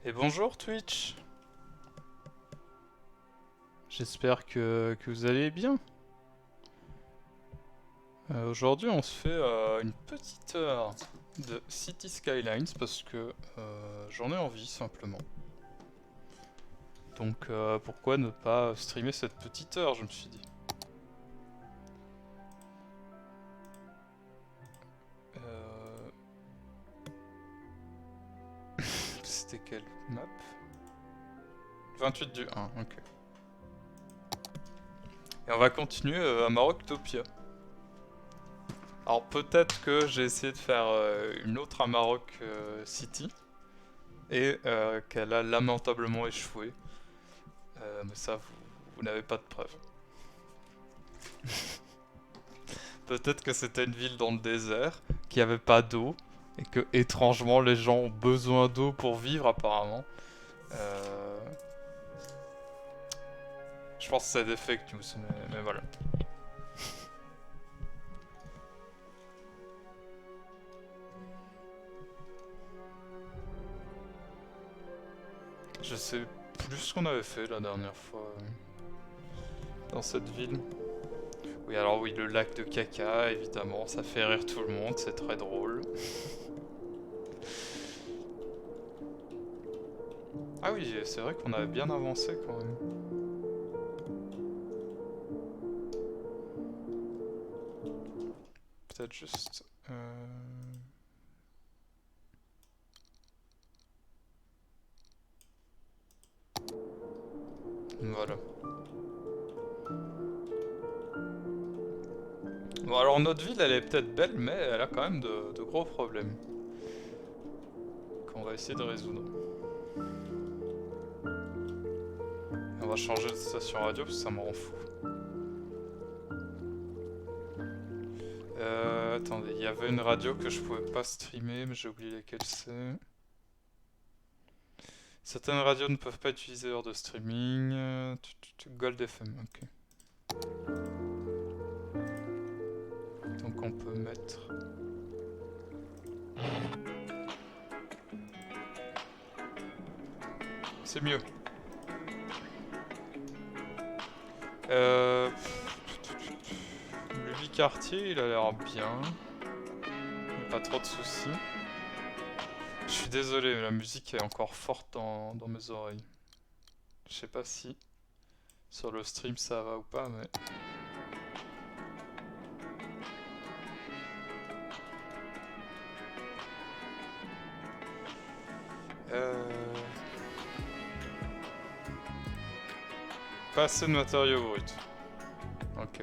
Et bonjour Twitch. J'espère que vous allez bien. Aujourd'hui on se fait une petite heure de City Skylines parce que j'en ai envie simplement. Donc pourquoi ne pas streamer cette petite heure, je me suis dit. C'était quelle map? 28 du 1, ok. Et on va continuer à Maroctopia. Alors peut-être que j'ai essayé de faire une autre Amarok City et qu'elle a lamentablement échoué. Mais ça, vous n'avez pas de preuves. Peut-être que c'était une ville dans le désert, qui avait pas d'eau, et que étrangement les gens ont besoin d'eau pour vivre apparemment. Euh... Je pense que c'est des fake news, mais voilà. Je sais plus ce qu'on avait fait la dernière fois dans cette ville. Oui, alors oui, le lac de caca, évidemment, ça fait rire tout le monde, c'est très drôle. Ah oui, c'est vrai qu'on avait bien avancé quand même. Peut-être juste... Voilà. Bon, alors notre ville, elle est peut-être belle, mais elle a quand même de gros problèmes. Qu'on va essayer de résoudre. On va changer de station radio parce que ça me rend fou. Attendez, il y avait une radio que je pouvais pas streamer, mais j'ai oublié laquelle c'est. Certaines radios ne peuvent pas utiliser l'heure de streaming. Gold FM, ok. Donc on peut mettre... C'est mieux. Le quartier, il a l'air bien. Pas trop de soucis. Je suis désolé, mais la musique est encore forte dans mes oreilles. Je sais pas si sur le stream ça va ou pas, mais... Pas assez de matériaux bruts. Ok.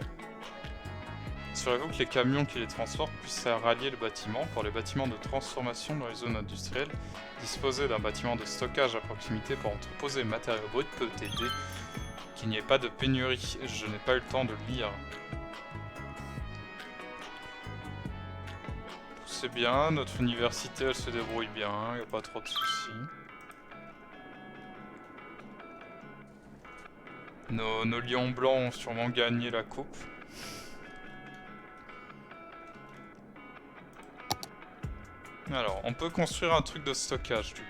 Assurez-vous que les camions qui les transportent puissent rallier le bâtiment. Pour les bâtiments de transformation dans les zones industrielles, disposer d'un bâtiment de stockage à proximité pour entreposer le matériau brut peut aider. Qu'il n'y ait pas de pénurie. Je n'ai pas eu le temps de lire. C'est bien, notre université elle se débrouille bien, il n'y a pas trop de soucis. Nos lions blancs ont sûrement gagné la coupe. Alors, on peut construire un truc de stockage du coup.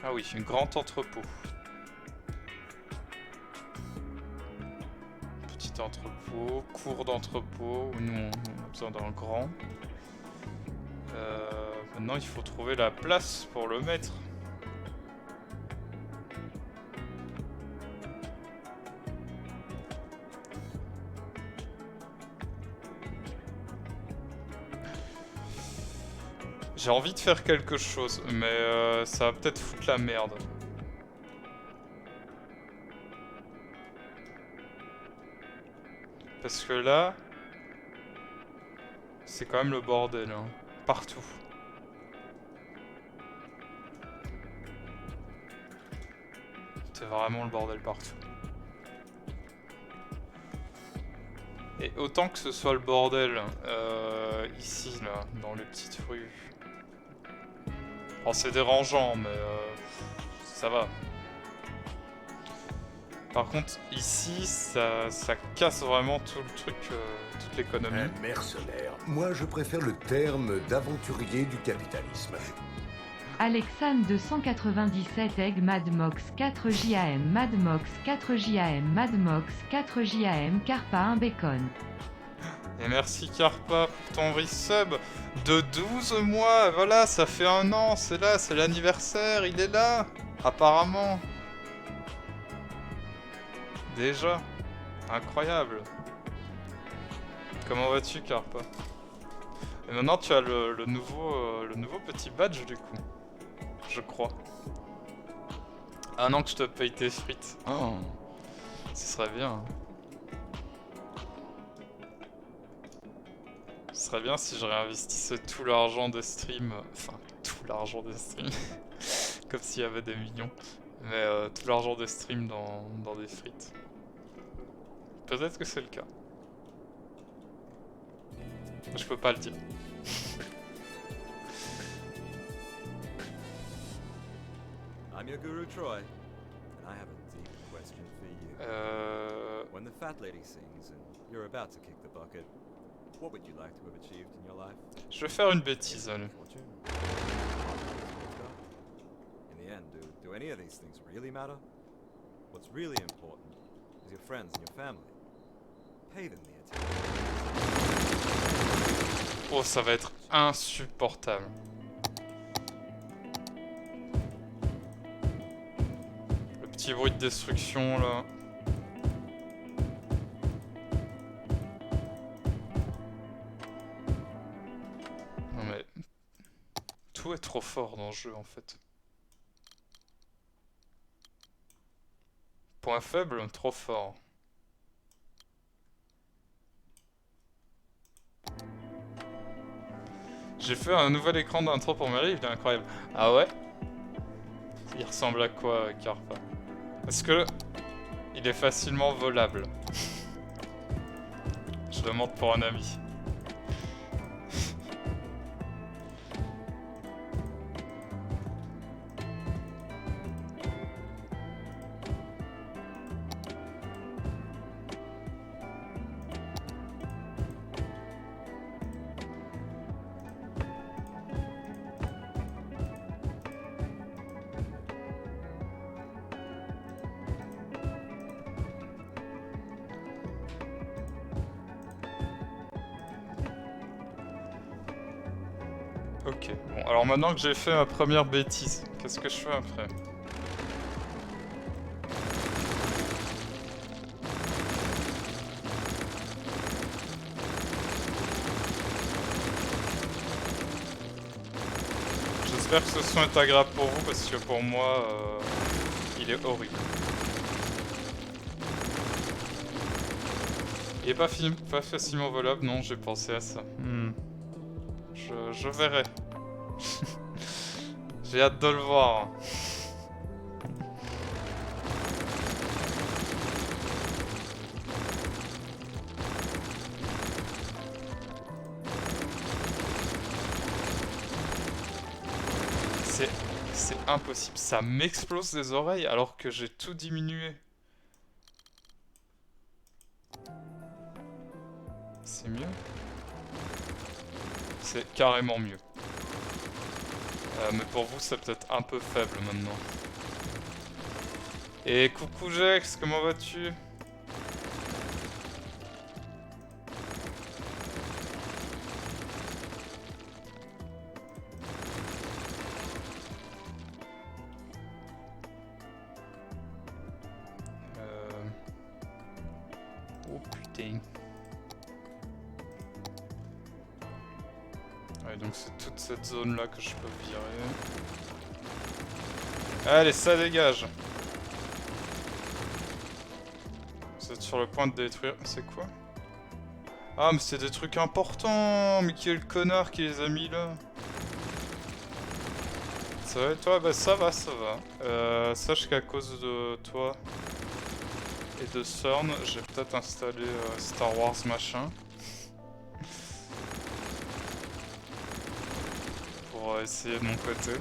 Ah oui, un grand entrepôt. Petit entrepôt, cours d'entrepôt, nous on a besoin d'un grand. Maintenant il faut trouver la place pour le mettre. J'ai envie de faire quelque chose, mais ça va peut-être foutre la merde. Parce que là, c'est quand même le bordel, hein. Partout. C'est vraiment le bordel partout. Et autant que ce soit le bordel ici, là, dans les petites rues. Oh, c'est dérangeant, mais ça va. Par contre, ici, ça casse vraiment tout le truc, toute l'économie. Un mercenaire. Moi, je préfère le terme d'aventurier du capitalisme. Alexandre 297 Egg Madmox 4 JAM Madmox 4 JAM Madmox 4 JAM Carpa 1 Bacon. Et merci Carpa pour ton resub de 12 mois. Voilà, ça fait 1 an, c'est là, c'est l'anniversaire, il est là. Apparemment. Déjà. Incroyable. Comment vas-tu Carpa? Et maintenant tu as le nouveau petit badge du coup. Je crois. Ah non, que je te paye tes frites. Oh. Ce serait bien. Ce serait bien si je réinvestissais tout l'argent des streams. Enfin, tout l'argent des streams. Comme s'il y avait des millions. Mais tout l'argent des streams dans des frites. Peut-être que c'est le cas. Je peux pas le dire. I'm your guru Troy, and I have a deep question for you. When the fat lady sings and you're about to kick the bucket, what would you like to have achieved in your life? Je vais faire une bêtise, allez. Fortune? In the end, do any of these things really matter? What's really important is your friends and your family. Pay them the attention. Oh, ça va être insupportable. Le petit bruit de destruction là. Non mais... Tout est trop fort dans le jeu en fait. Point faible, trop fort. J'ai fait un nouvel écran d'intro pour Mary, il est incroyable. Ah ouais? Il ressemble à quoi, Carpa? Est-ce que... il est facilement volable? Je demande pour un ami. Ok, bon, alors maintenant que j'ai fait ma première bêtise, qu'est-ce que je fais après? J'espère que ce son est agréable pour vous, parce que pour moi, il est horrible. Il est pas facilement volable, non, j'ai pensé à ça. Je verrai. J'ai hâte de le voir. C'est impossible. Ça m'explose les oreilles alors que j'ai tout diminué. C'est mieux? C'est carrément mieux. Mais pour vous, c'est peut-être un peu faible maintenant. Et coucou Jex, comment vas-tu? Oh putain. Ouais, donc c'est toute cette zone là que je peux virer. Allez, ça dégage. Vous êtes sur le point de détruire... C'est quoi? Ah, mais c'est des trucs importants. Mais qui est le connard qui les a mis là? Ça va et toi? Bah ça va, ça va. Sache qu'à cause de toi et de Cern, j'ai peut-être installé Star Wars machin. Pour essayer de mon côté.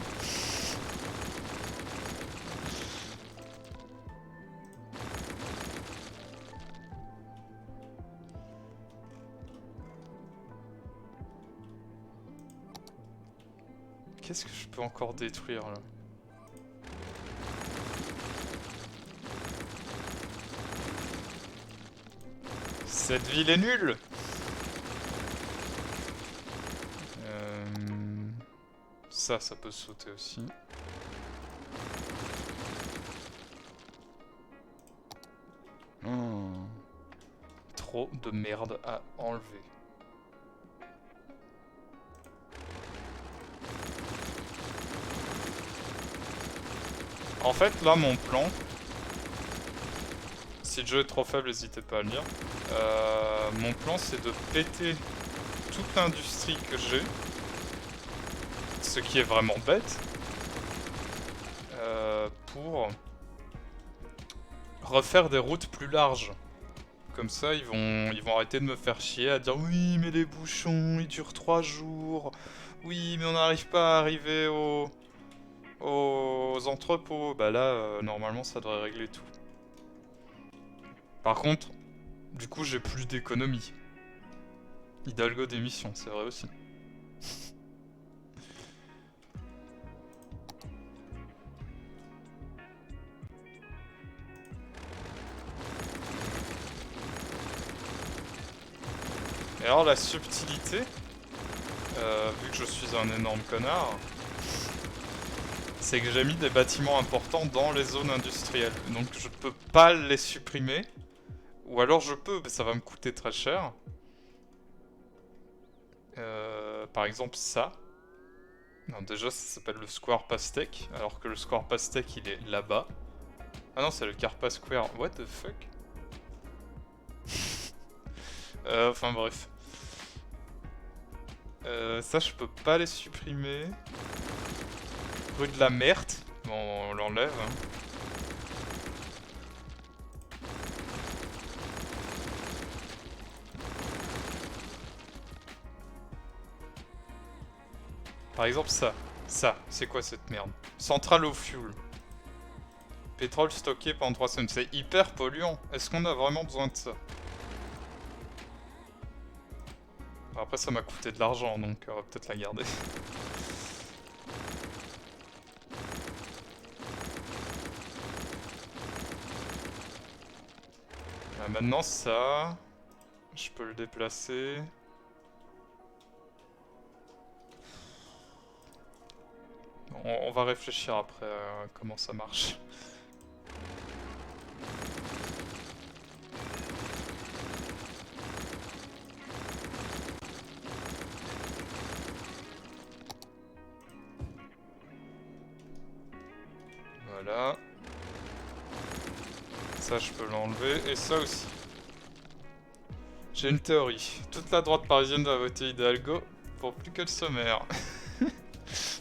Qu'est-ce que je peux encore détruire là? Cette ville est nulle! Ça peut sauter aussi. Oh. Trop de merde à enlever. En fait, là, mon plan... Si le jeu est trop faible, n'hésitez pas à le dire. Mon plan, c'est de péter toute l'industrie que j'ai. Ce qui est vraiment bête. Pour refaire des routes plus larges. Comme ça, ils vont arrêter de me faire chier à dire « Oui, mais les bouchons, ils durent 3 jours. Oui, mais on n'arrive pas à arriver aux entrepôts. » Bah là, normalement, ça devrait régler tout. Par contre, du coup, j'ai plus d'économie. Hidalgo d'émission, c'est vrai aussi. Et alors la subtilité, vu que je suis un énorme connard, c'est que j'ai mis des bâtiments importants dans les zones industrielles. Donc je peux pas les supprimer. Ou alors je peux, mais ça va me coûter très cher. Par exemple ça. Non, déjà ça s'appelle le Square Pastèque, alors que le Square Pastèque il est là-bas. Ah non, c'est le Carpa Square. What the fuck? Enfin bref. Ça je peux pas les supprimer. Rue de la Merde. Bon, on l'enlève. Hein. Par exemple ça. Ça, c'est quoi cette merde? Centrale au fuel. Pétrole stocké pendant 3 semaines. C'est hyper polluant. Est-ce qu'on a vraiment besoin de ça? Après ça m'a coûté de l'argent, donc on va peut-être la garder. Maintenant ça... Je peux le déplacer... On va réfléchir après comment ça marche. Voilà. Ça je peux l'enlever, et ça aussi. J'ai une théorie. Toute la droite parisienne va voter Hidalgo pour plus que le sommaire.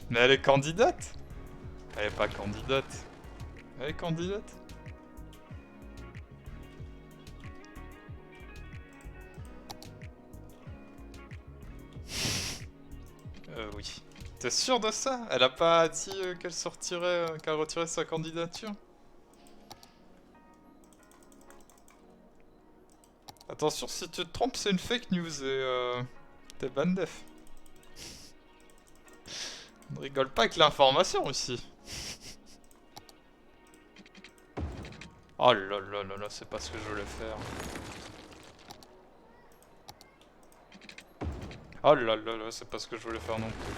Mais elle est candidate? Elle est pas candidate. Elle est candidate? Oui. T'es sûr de ça? Elle a pas dit qu'elle sortirait, qu'elle retirait sa candidature? Attention, si tu te trompes, c'est une fake news et t'es ban def. On rigole pas avec l'information ici. Oh là là là là, c'est pas ce que je voulais faire. Oh là là là, c'est pas ce que je voulais faire non plus.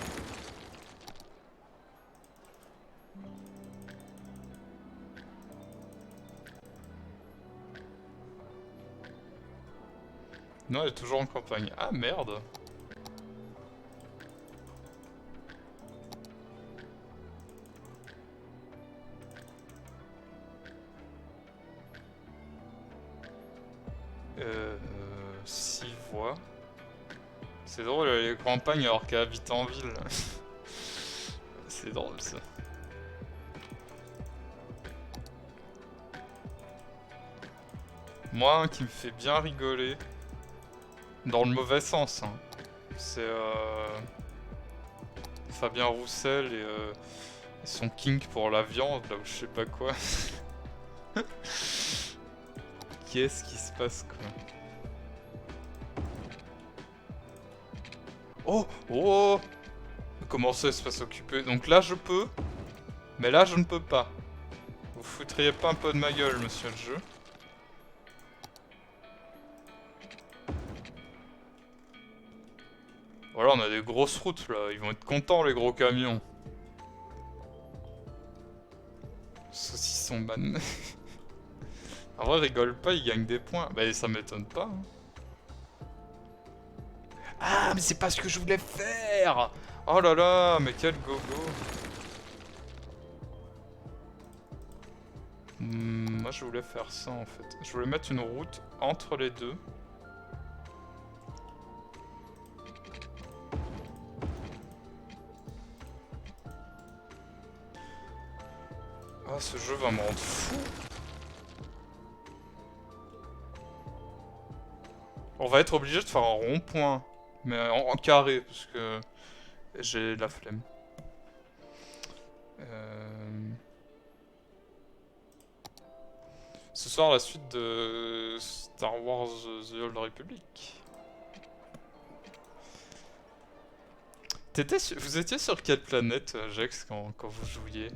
Non, elle est toujours en campagne. Ah merde. S'il voit. C'est drôle, elle est campagne alors qu'elle habite en ville. C'est drôle ça. Moi, un qui me fait bien rigoler, dans le mauvais sens, hein, c'est Fabien Roussel et son king pour la viande, là où je sais pas quoi. Qu'est-ce qui se passe quoi? Oh! Oh! Comment ça, espace occupé? Donc là, je peux. Mais là, je ne peux pas. Vous foutriez pas un peu de ma gueule, monsieur le jeu? Voilà, on a des grosses routes, là. Ils vont être contents, les gros camions. Saucisson ban. En vrai, rigole pas, ils gagnent des points. Bah, ça m'étonne pas. Hein. Ah, mais c'est pas ce que je voulais faire! Oh là là, mais quel gogo! Moi, je voulais faire ça, en fait. Je voulais mettre une route entre les deux. Ah, ce jeu va me rendre fou! On va être obligé de faire un rond-point. Mais en carré, parce que j'ai la flemme. Ce soir, la suite de Star Wars The Old Republic. Vous étiez sur quelle planète, Jex, quand vous jouiez?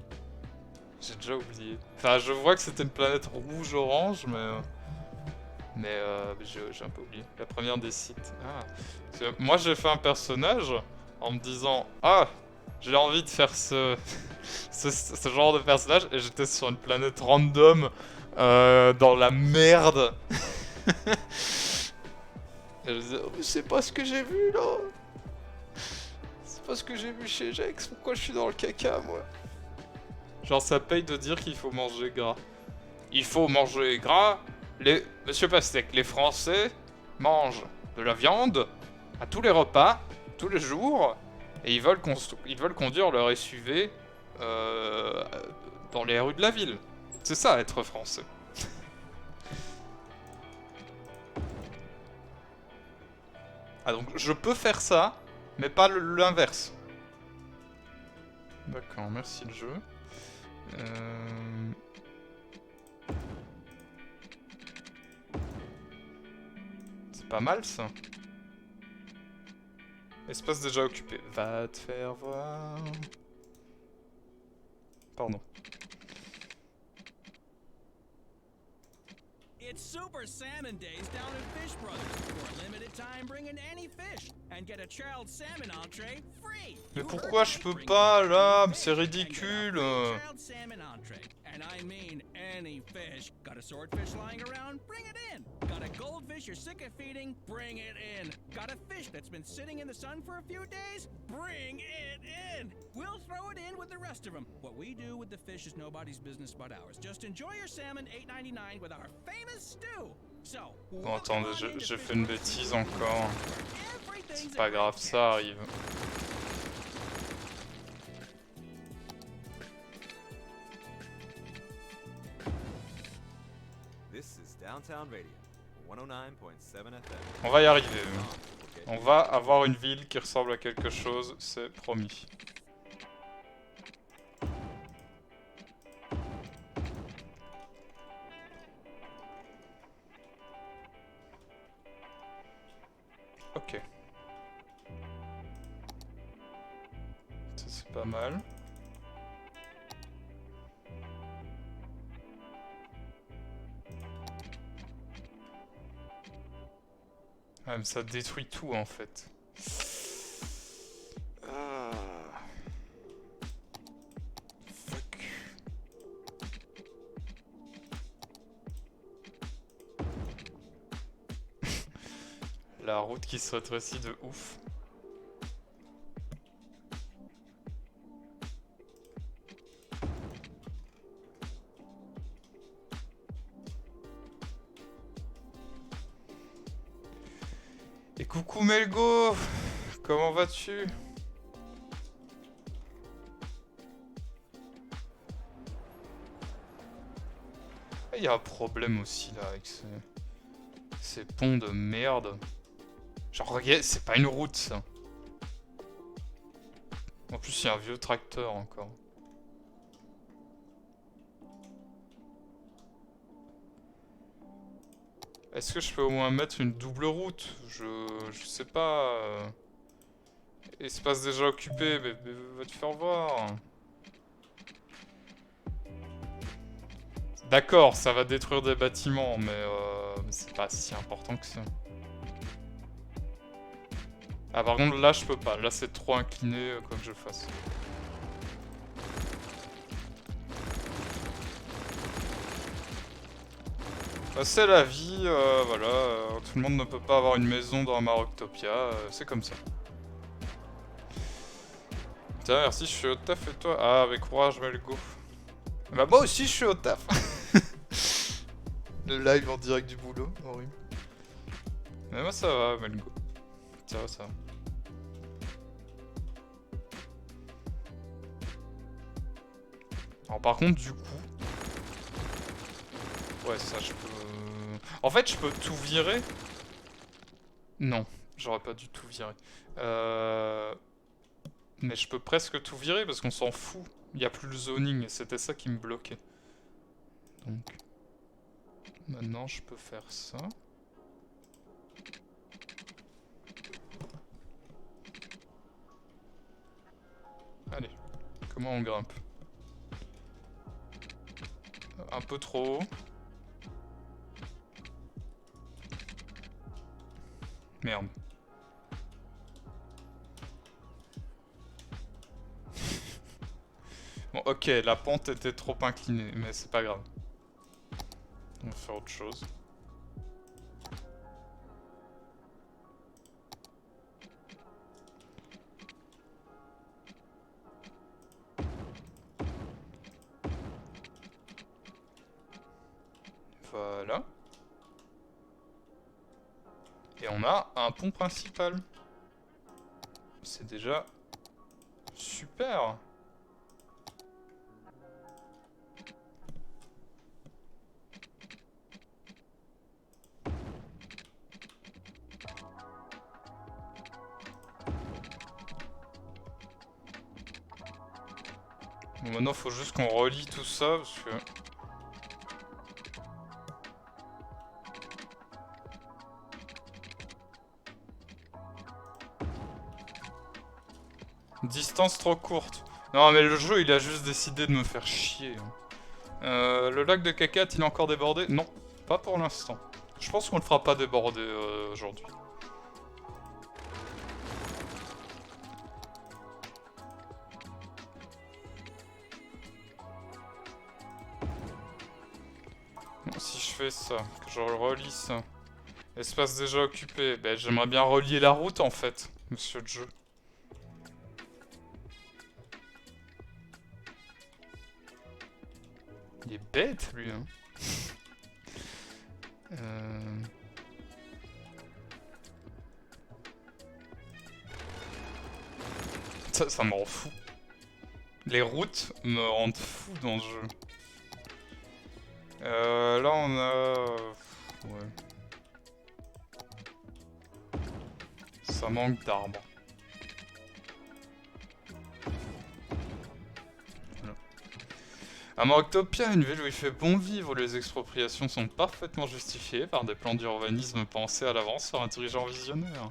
J'ai déjà oublié. Enfin, je vois que c'était une planète rouge-orange, mais j'ai un peu oublié. La première des sites. Ah. Moi, j'ai fait un personnage en me disant « Ah, j'ai envie de faire ce genre de personnage. » Et j'étais sur une planète random, dans la merde. Et je disais « Oh, c'est pas ce que j'ai vu, là. C'est pas ce que j'ai vu chez Jex. Pourquoi je suis dans le caca, moi ?» Genre, ça paye de dire qu'il faut manger gras. Il faut manger gras. Monsieur Pastèque, les Français mangent de la viande à tous les repas, tous les jours, et ils veulent conduire leur SUV dans les rues de la ville. C'est ça, être français. Ah, donc je peux faire ça, mais pas l'inverse. D'accord, merci le jeu. C'est pas mal ça. Espace déjà occupé. Va te faire voir. Pardon. It's Super Salmon Days down at Fish Brothers. For a limited time, bring in any fish and get a chilled salmon entree free. Mais pourquoi je peux pas là? C'est ridicule. And I mean any fish. Got a swordfish lying around? Bring it in. Got a goldfish you're sick of feeding? Bring it in. Got a fish that's been sitting in the sun for a few days? Bring it in. We'll throw it in with the rest of them. What we do with the fish is nobody's business but ours. Just enjoy your salmon $8.99 with our famous stew. So, bon, attendez, j'ai fait une bêtise encore. C'est pas grave, ça arrive. On va y arriver. On va avoir une ville qui ressemble à quelque chose, c'est promis. Ok. Ça c'est pas mal. Ah, mais ça détruit tout en fait. Ah. Fuck. La route qui se rétrécit de ouf. Et coucou Melgo, comment vas-tu? Il y a un problème aussi là avec ces ponts de merde. Genre regarde, c'est pas une route ça. En plus il y a un vieux tracteur encore. Est-ce que je peux au moins mettre une double route? Je sais pas. Espace déjà occupé, mais va te faire voir. D'accord, ça va détruire des bâtiments, mais c'est pas si important que ça. Ah par contre là je peux pas, là c'est trop incliné quoi que je fasse. Bah, c'est la vie, voilà, tout le monde ne peut pas avoir une maison dans Maroctopia, c'est comme ça. Tiens, merci, je suis au taf et toi? Ah, avec courage, Melgo. Bah moi aussi je suis au taf. Le live en direct du boulot, horrible. Mais moi ça va, Melgo. Ça va, ça va. Alors par contre, du coup... Ouais, ça je peux... En fait, je peux tout virer. Non, j'aurais pas dû tout virer. Mais je peux presque tout virer parce qu'on s'en fout. Il n'y a plus le zoning et c'était ça qui me bloquait. Donc... Maintenant, je peux faire ça. Allez, comment on grimpe? Un peu trop haut. Merde. Bon, ok, la pente était trop inclinée, mais c'est pas grave. On va faire autre chose. Voilà. Et on a un pont principal. C'est déjà super. Bon, maintenant faut juste qu'on relie tout ça parce que... Distance trop courte. Non mais le jeu il a juste décidé de me faire chier. Le lac de Kakat il est encore débordé? Non, pas pour l'instant. Je pense qu'on le fera pas déborder aujourd'hui. Bon, si je fais ça, que je relie ça. Espace déjà occupé, ben j'aimerais bien relier la route en fait, monsieur le jeu. Il est bête lui hein. Ça me rend fou. Les routes me rendent fou dans le jeu. Là on a... Ouais. Ça manque d'arbres. À Maroctopia, une ville où il fait bon vivre, où les expropriations sont parfaitement justifiées par des plans d'urbanisme pensés à l'avance par un dirigeant visionnaire.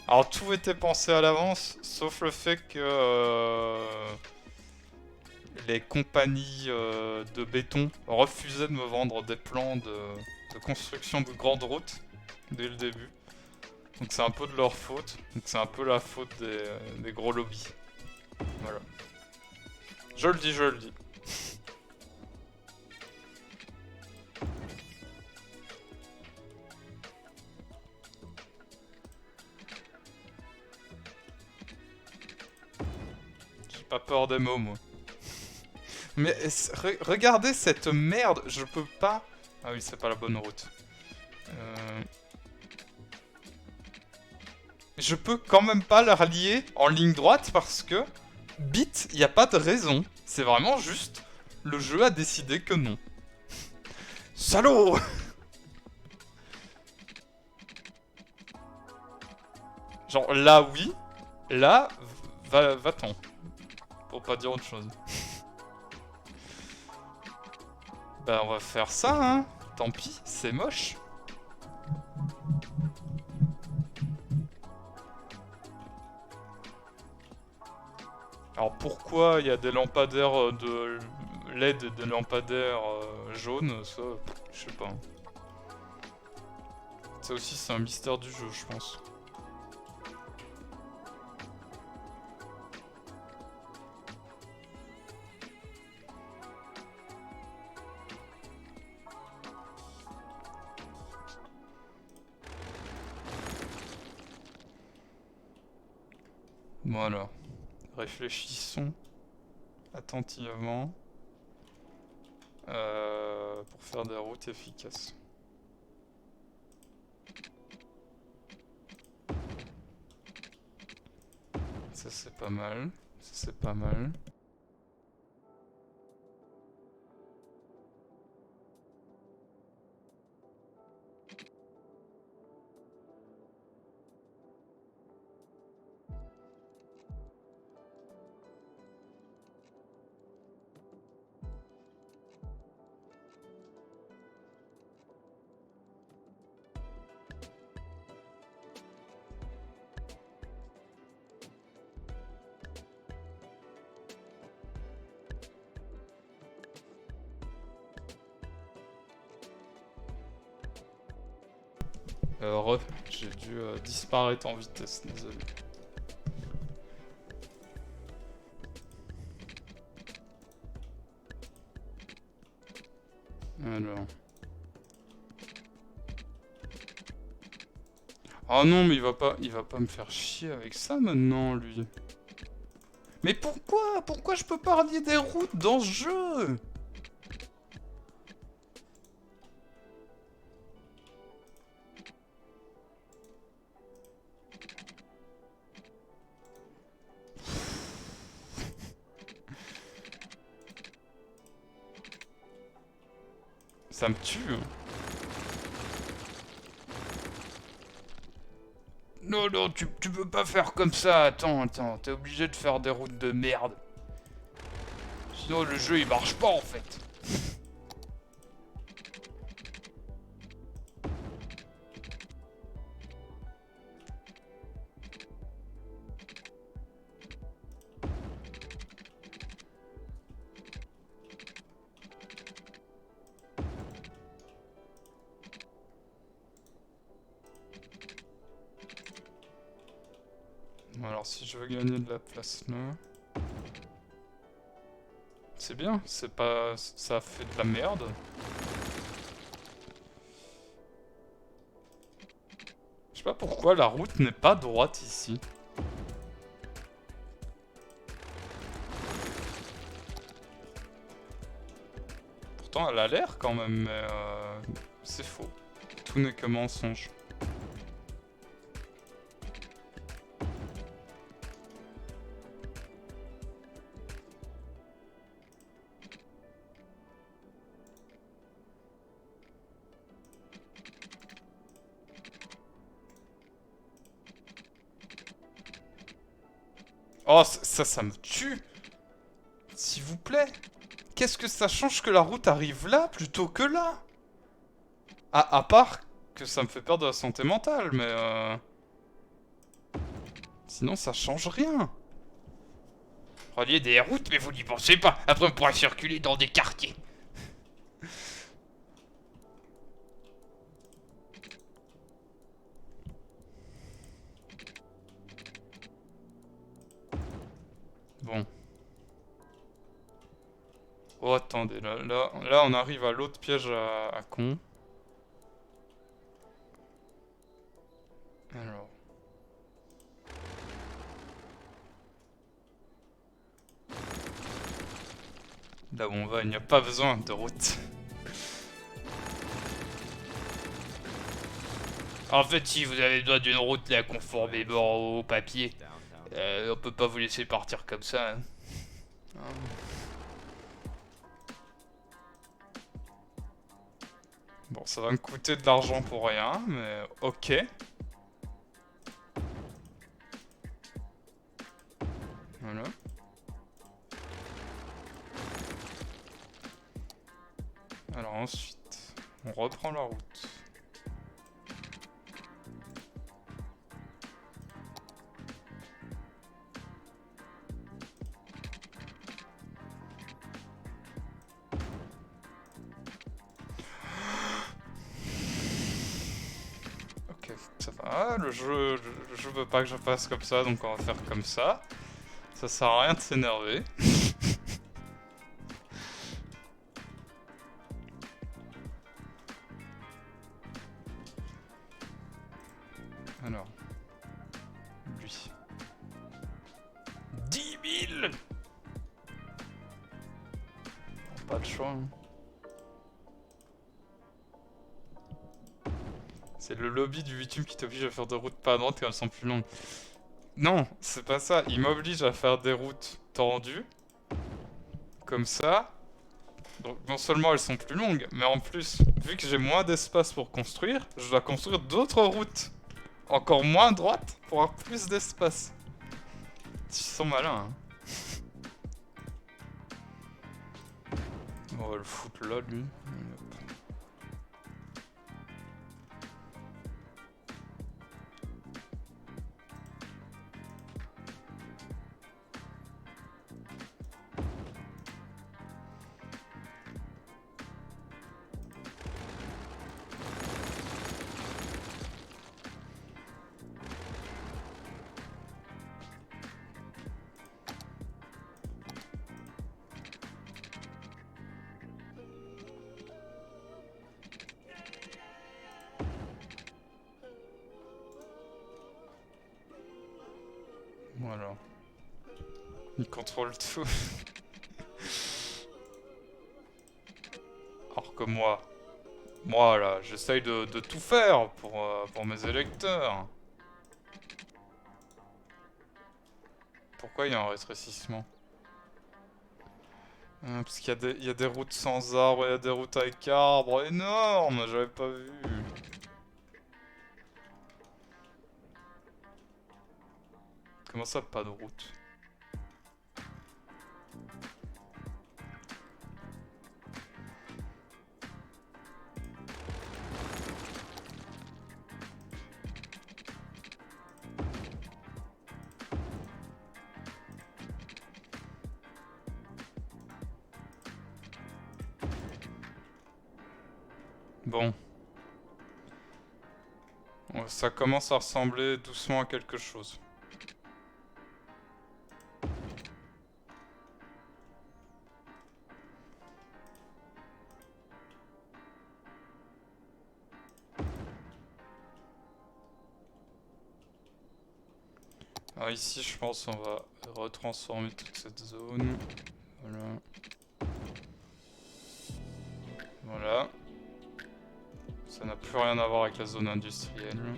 Alors tout était pensé à l'avance, sauf le fait que les compagnies de béton refusaient de me vendre des plans de construction de grandes routes dès le début. Donc c'est un peu de leur faute, donc c'est un peu la faute des gros lobbies. Voilà. Je le dis, je le dis. J'ai pas peur des mots, moi. Mais regardez cette merde, je peux pas... Ah oui, c'est pas la bonne route. Je peux quand même pas la relier en ligne droite parce que... Bit, y a pas de raison. C'est vraiment juste... Le jeu a décidé que non. Salaud! Genre là oui, là va-t'en. Pour pas dire autre chose. Bah on va faire ça hein. Tant pis, c'est moche. Alors pourquoi il y a des lampadaires de LED et des lampadaires jaunes, ça, je sais pas. Ça aussi c'est un mystère du jeu, je pense. Voilà. Réfléchissons attentivement pour faire des routes efficaces. Ça c'est pas mal, ça c'est pas mal. J'ai dû disparaître en vitesse, désolé. Alors. Oh non, mais il va pas me faire chier avec ça maintenant, lui. Mais pourquoi je peux pas rallier des routes dans ce jeu? Ça me tue. Non, non, tu peux pas faire comme ça. Attends, t'es obligé de faire des routes de merde. Sinon le jeu il marche pas en fait. Alors si je veux gagner de la place là... C'est bien, c'est pas... ça fait de la merde. Je sais pas pourquoi la route n'est pas droite ici. Pourtant elle a l'air quand même, mais c'est faux. Tout n'est que mensonge. Oh, ça me tue! S'il vous plaît! Qu'est-ce que ça change que la route arrive là plutôt que là? À part que ça me fait perdre de la santé mentale, mais sinon ça change rien. Relier des routes, mais vous n'y pensez pas. Après on pourra circuler dans des quartiers. Bon. Oh, attendez, là on arrive à l'autre piège à con. Alors. Là où on va, il n'y a pas besoin de route. En fait, si vous avez besoin d'une route là conformément au papier, on peut pas vous laisser partir comme ça. Hein. Bon, ça va me coûter de l'argent pour rien, mais ok. Voilà. Alors ensuite, on reprend la route. Ça va, ah, le jeu veut pas que je fasse comme ça, donc on va faire comme ça. Ça sert à rien de s'énerver. Alors. Lui. 10 000 ! Pas de choix. Hein. C'est le lobby du bitume qui t'oblige à faire des routes pas droites quand elles sont plus longues. Non, c'est pas ça. Il m'oblige à faire des routes tendues. Comme ça. Donc non seulement elles sont plus longues, mais en plus, vu que j'ai moins d'espace pour construire, je dois construire d'autres routes. Encore moins droites pour avoir plus d'espace. Ils sont malins, hein. On va le foutre là, lui. Voilà. Il contrôle tout. Alors que moi là, j'essaye de tout faire pour mes électeurs. Pourquoi il y a un rétrécissement? Parce qu'il y a des routes sans arbres, il y a des routes avec arbres énormes, j'avais pas vu. Comment ça, pas de route? Bon. Ça commence à ressembler doucement à quelque chose. Alors ici, je pense on va retransformer toute cette zone. Voilà. Voilà. Ça n'a plus rien à voir avec la zone industrielle.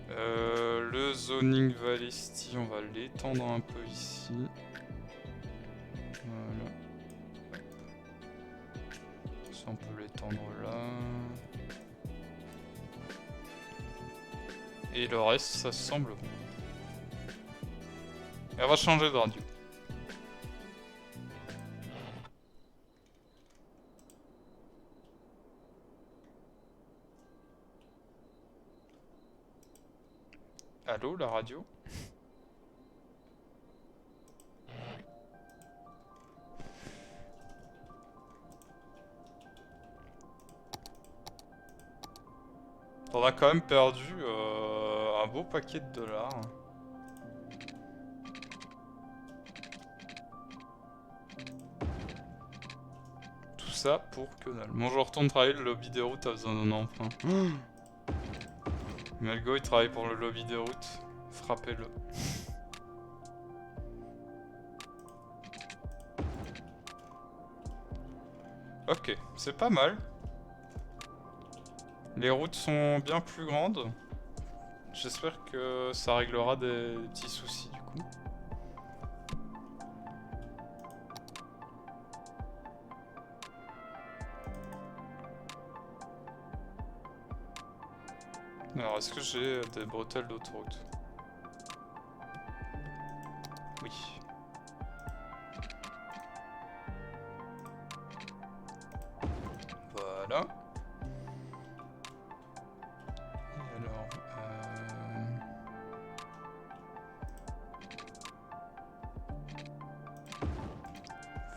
Le zoning Valesti, on va l'étendre un peu ici. Voilà. Ça, on peut l'étendre là. Et le reste, ça semble bon. Et on va changer de radio. Allô, la radio? On a quand même perdu un beau paquet de dollars. Tout ça pour que dalle. Bon, je retourne travailler, le lobby des routes a besoin d'un emprunt. Melgo il travaille pour le lobby des routes. Frappez-le. Ok, c'est pas mal. Les routes sont bien plus grandes. J'espère que ça réglera des petits soucis du coup. Alors, est-ce que j'ai des bretelles d'autoroute? Oui. Voilà. Et alors...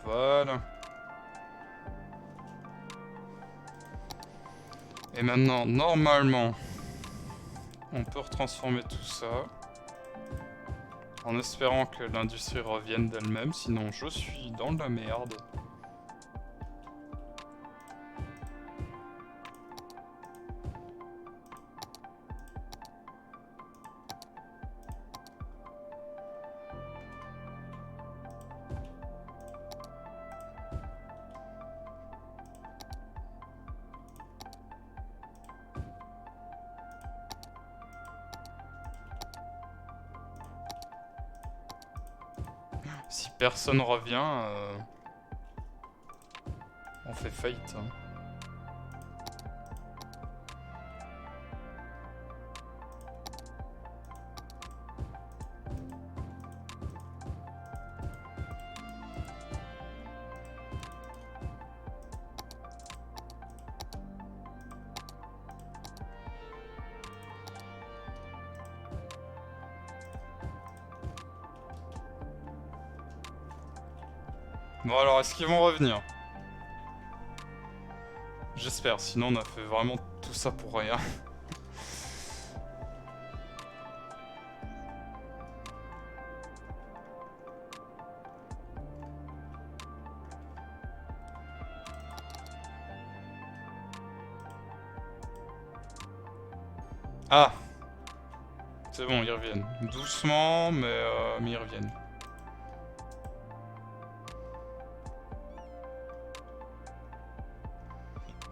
Voilà. Et maintenant, normalement, on peut retransformer tout ça. En espérant que l'industrie revienne d'elle-même, sinon je suis dans la merde. Si personne revient, on fait faillite. Hein. Bon alors, est-ce qu'ils vont revenir? J'espère, sinon on a fait vraiment tout ça pour rien. Ah! C'est bon, ils reviennent. Doucement, mais ils reviennent.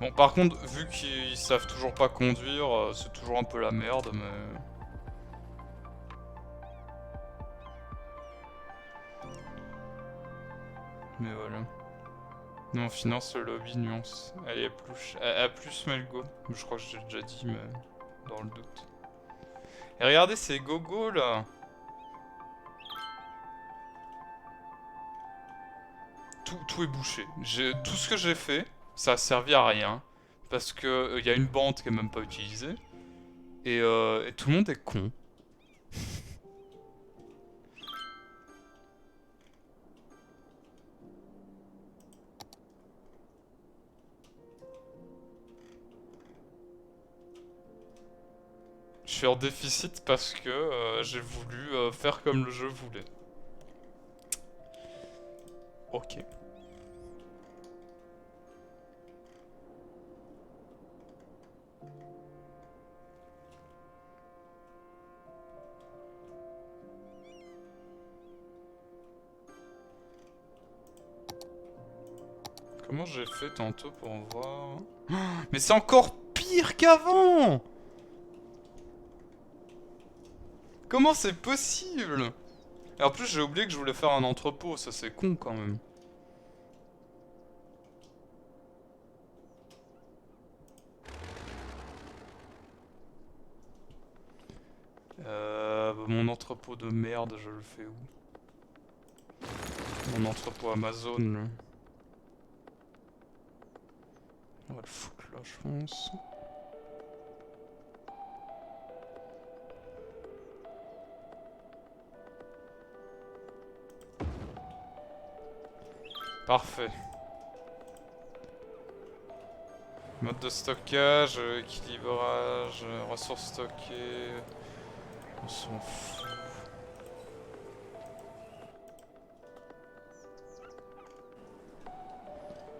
Bon, par contre, vu qu'ils savent toujours pas conduire, c'est toujours un peu la merde, mais... Mais voilà. Nous on finance le lobby nuance. Elle est plus... À plus Melgo. Je crois que j'ai déjà dit, mais... Dans le doute. Et regardez ces gogos là. Tout est bouché. Tout ce que j'ai fait, ça a servi à rien. Parce que y a une bande qui est même pas utilisée. Et tout le monde est con. Je suis en déficit parce que j'ai voulu faire comme le jeu voulait. Ok. Comment j'ai fait tantôt pour voir... Mais c'est encore pire qu'avant! Comment c'est possible? Et en plus j'ai oublié que je voulais faire un entrepôt, ça c'est con quand même. Mon entrepôt de merde, je le fais où? Mon entrepôt Amazon là. On va le foutre là je pense. Parfait. Mode de stockage, équilibrage, ressources stockées. On s'en fout.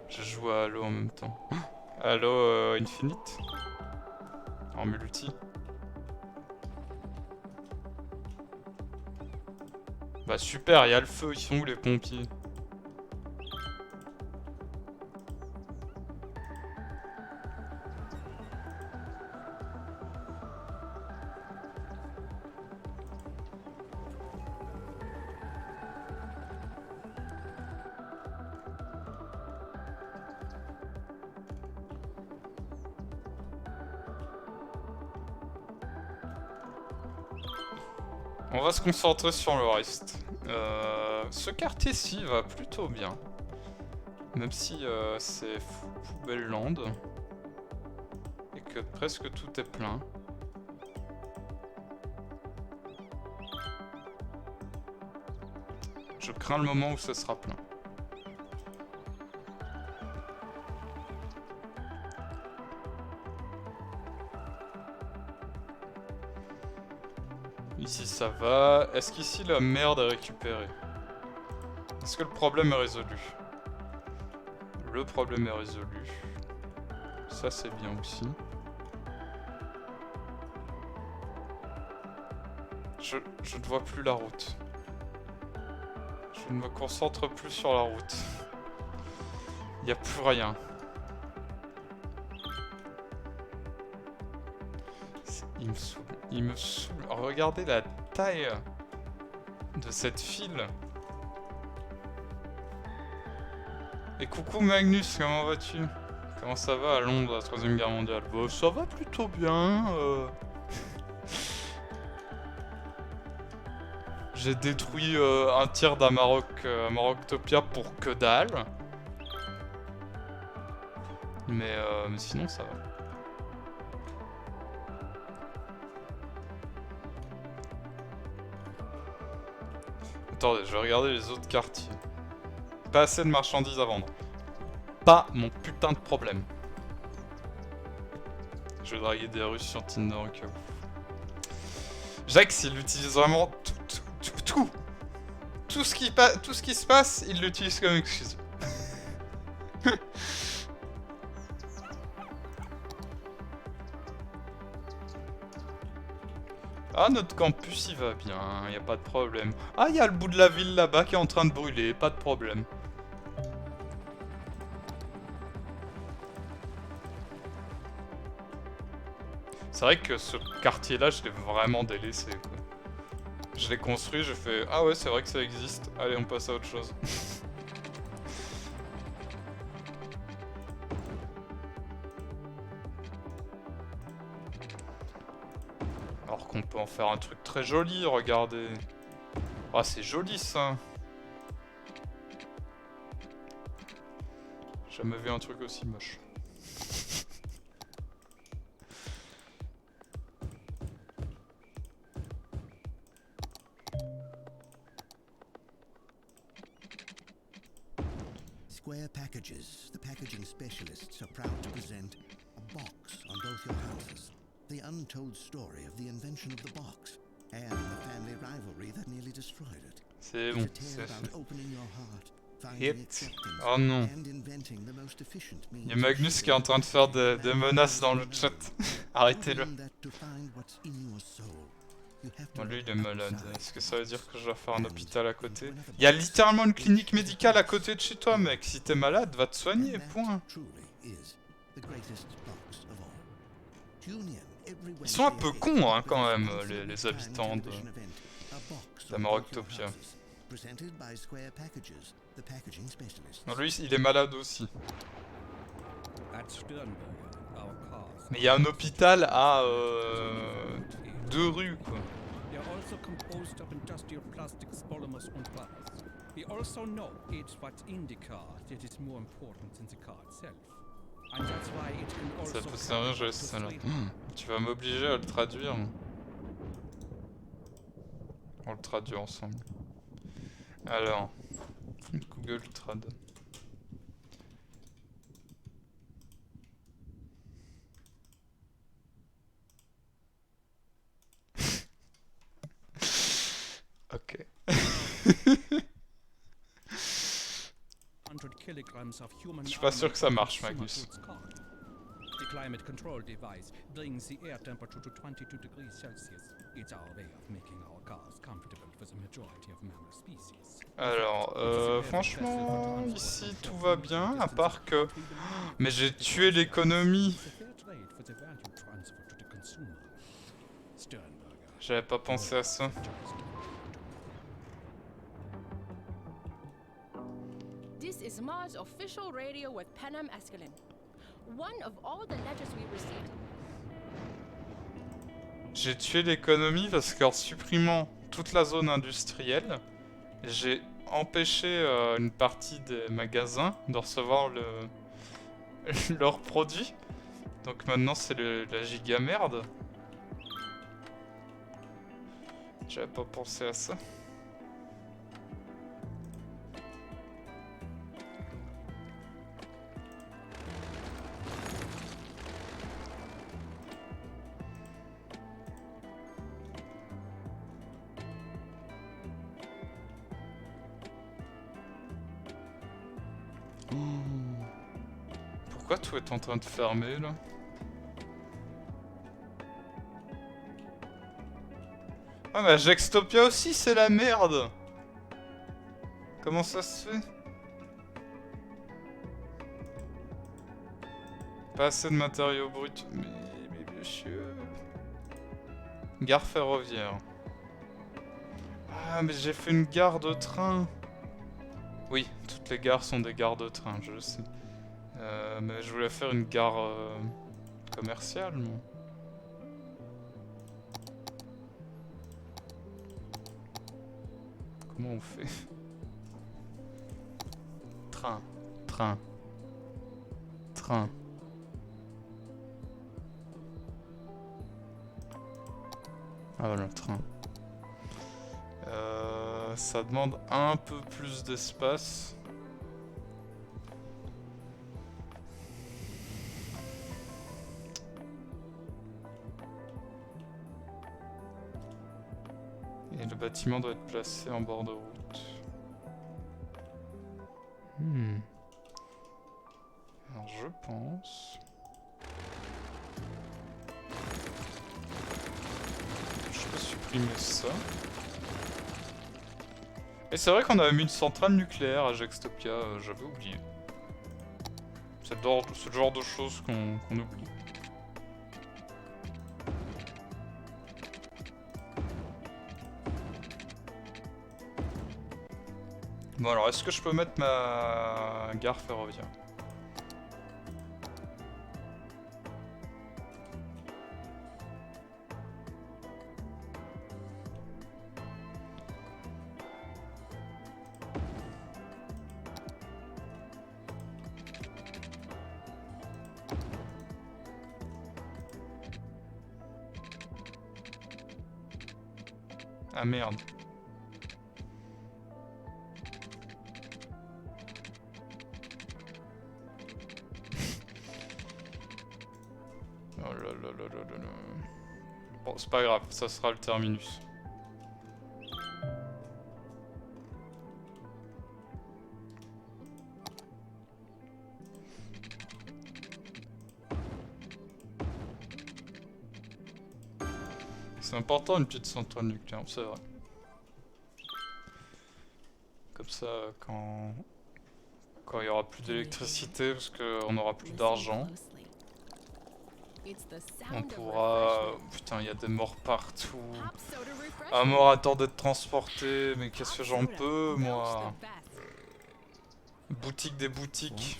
Je joue à Halo en même temps. Halo Infinite. En multi. Bah super, il y a le feu, ils sont où les pompiers? On va se concentrer sur le reste. Ce quartier-ci va plutôt bien. Même si c'est Poubelle Land. Et que presque tout est plein. Je crains le moment où ce sera plein. Ici ça va. Est-ce qu'ici la merde est récupérée? Est-ce que le problème est résolu? Le problème est résolu. Ça c'est bien aussi. Je ne vois plus la route. Je ne me concentre plus sur la route. Il n'y a plus rien. Il me saoule. Il me saoule. Regardez la taille de cette file. Et coucou Magnus, comment vas-tu? Comment ça va à Londres, la 3ème guerre mondiale? Bah, ça va plutôt bien. J'ai détruit un tiers d'un Maroctopia pour que dalle. Mais sinon ça va. Attendez, je vais regarder les autres quartiers. Pas assez de marchandises à vendre. Pas mon putain de problème. Je vais draguer des Russes sur Tinder au cas où. Jax, il utilise vraiment tout. Tout ce qui se passe, il l'utilise comme excuse. Ah, notre campus il va bien, y a pas de problème. Ah, y a le bout de la ville là-bas qui est en train de brûler, pas de problème. C'est vrai que ce quartier-là, je l'ai vraiment délaissé, quoi. Je l'ai construit, j'ai fait ah ouais, c'est vrai que ça existe. Allez, on passe à autre chose. Alors qu'on peut en faire un truc très joli, regardez. Ah, c'est joli ça. J'ai jamais vu un truc aussi moche. Square Packages, the packaging specialists, are proud to present a box on both your houses. The untold story of the invention of the box and the family rivalry that nearly destroyed it. C'est bon, c'est fait. Hit. Oh non. Il y a Magnus qui est en train de faire des menaces dans le chat. Arrêtez-le. Bon, lui il est malade. Est-ce que ça veut dire que je dois faire un hôpital à côté? Il y a littéralement une clinique médicale à côté de chez toi, mec. Si t'es malade, va te soigner, point. Ils sont un peu cons, hein, quand même, les habitants de la Maroctopia. Non, lui, il est malade aussi. Mais il y a un hôpital à 2 rues, quoi. Ça peut servir, je laisse ça là. Tu vas m'obliger à le traduire. On le traduit ensemble. Alors, Google Trad. Ok. Je suis pas sûr que ça marche, Magnus. The climate control device brings the air temperature to 22 degrees Celsius. It's our way of making our cars comfortable for the majority of mammal species. Alors, franchement, ici tout va bien, à part que... Mais j'ai tué l'économie. J'avais pas pensé à ça. This is Mars official radio with Panam Escalin. One of all the letters we received. J'ai tué l'économie parce qu'en supprimant toute la zone industrielle, j'ai empêché une partie des magasins de recevoir leurs produits. Donc maintenant c'est la giga merde. J'avais pas pensé à ça. Pourquoi tout est en train de fermer là? Ah bah Gextopia aussi c'est la merde! Comment ça se fait? Pas assez de matériaux bruts. Mais monsieur... Gare ferroviaire. Ah mais j'ai fait une gare de train. Oui, toutes les gares sont des gares de train, je le sais. Mais je voulais faire une gare commerciale, moi. Comment on fait? Train, train, train. Ah voilà, train. Ça demande un peu plus d'espace. Et le bâtiment doit être placé en bord de route. Alors je pense... Je peux supprimer ça. Et c'est vrai qu'on avait mis une centrale nucléaire à Gextopia, j'avais oublié. C'est le genre de choses qu'on oublie. Bon alors, est-ce que je peux mettre ma gare ferroviaire? Ah merde. Oh là là là là là là. Bon, c'est pas grave, ça sera le terminus. C'est important une petite centrale nucléaire, c'est vrai. Comme ça, quand il y aura plus d'électricité, parce qu'on aura plus d'argent, on pourra... Putain, il y a des morts partout. Un mort attend d'être transporté, mais qu'est-ce que j'en peux, moi? Boutique des boutiques.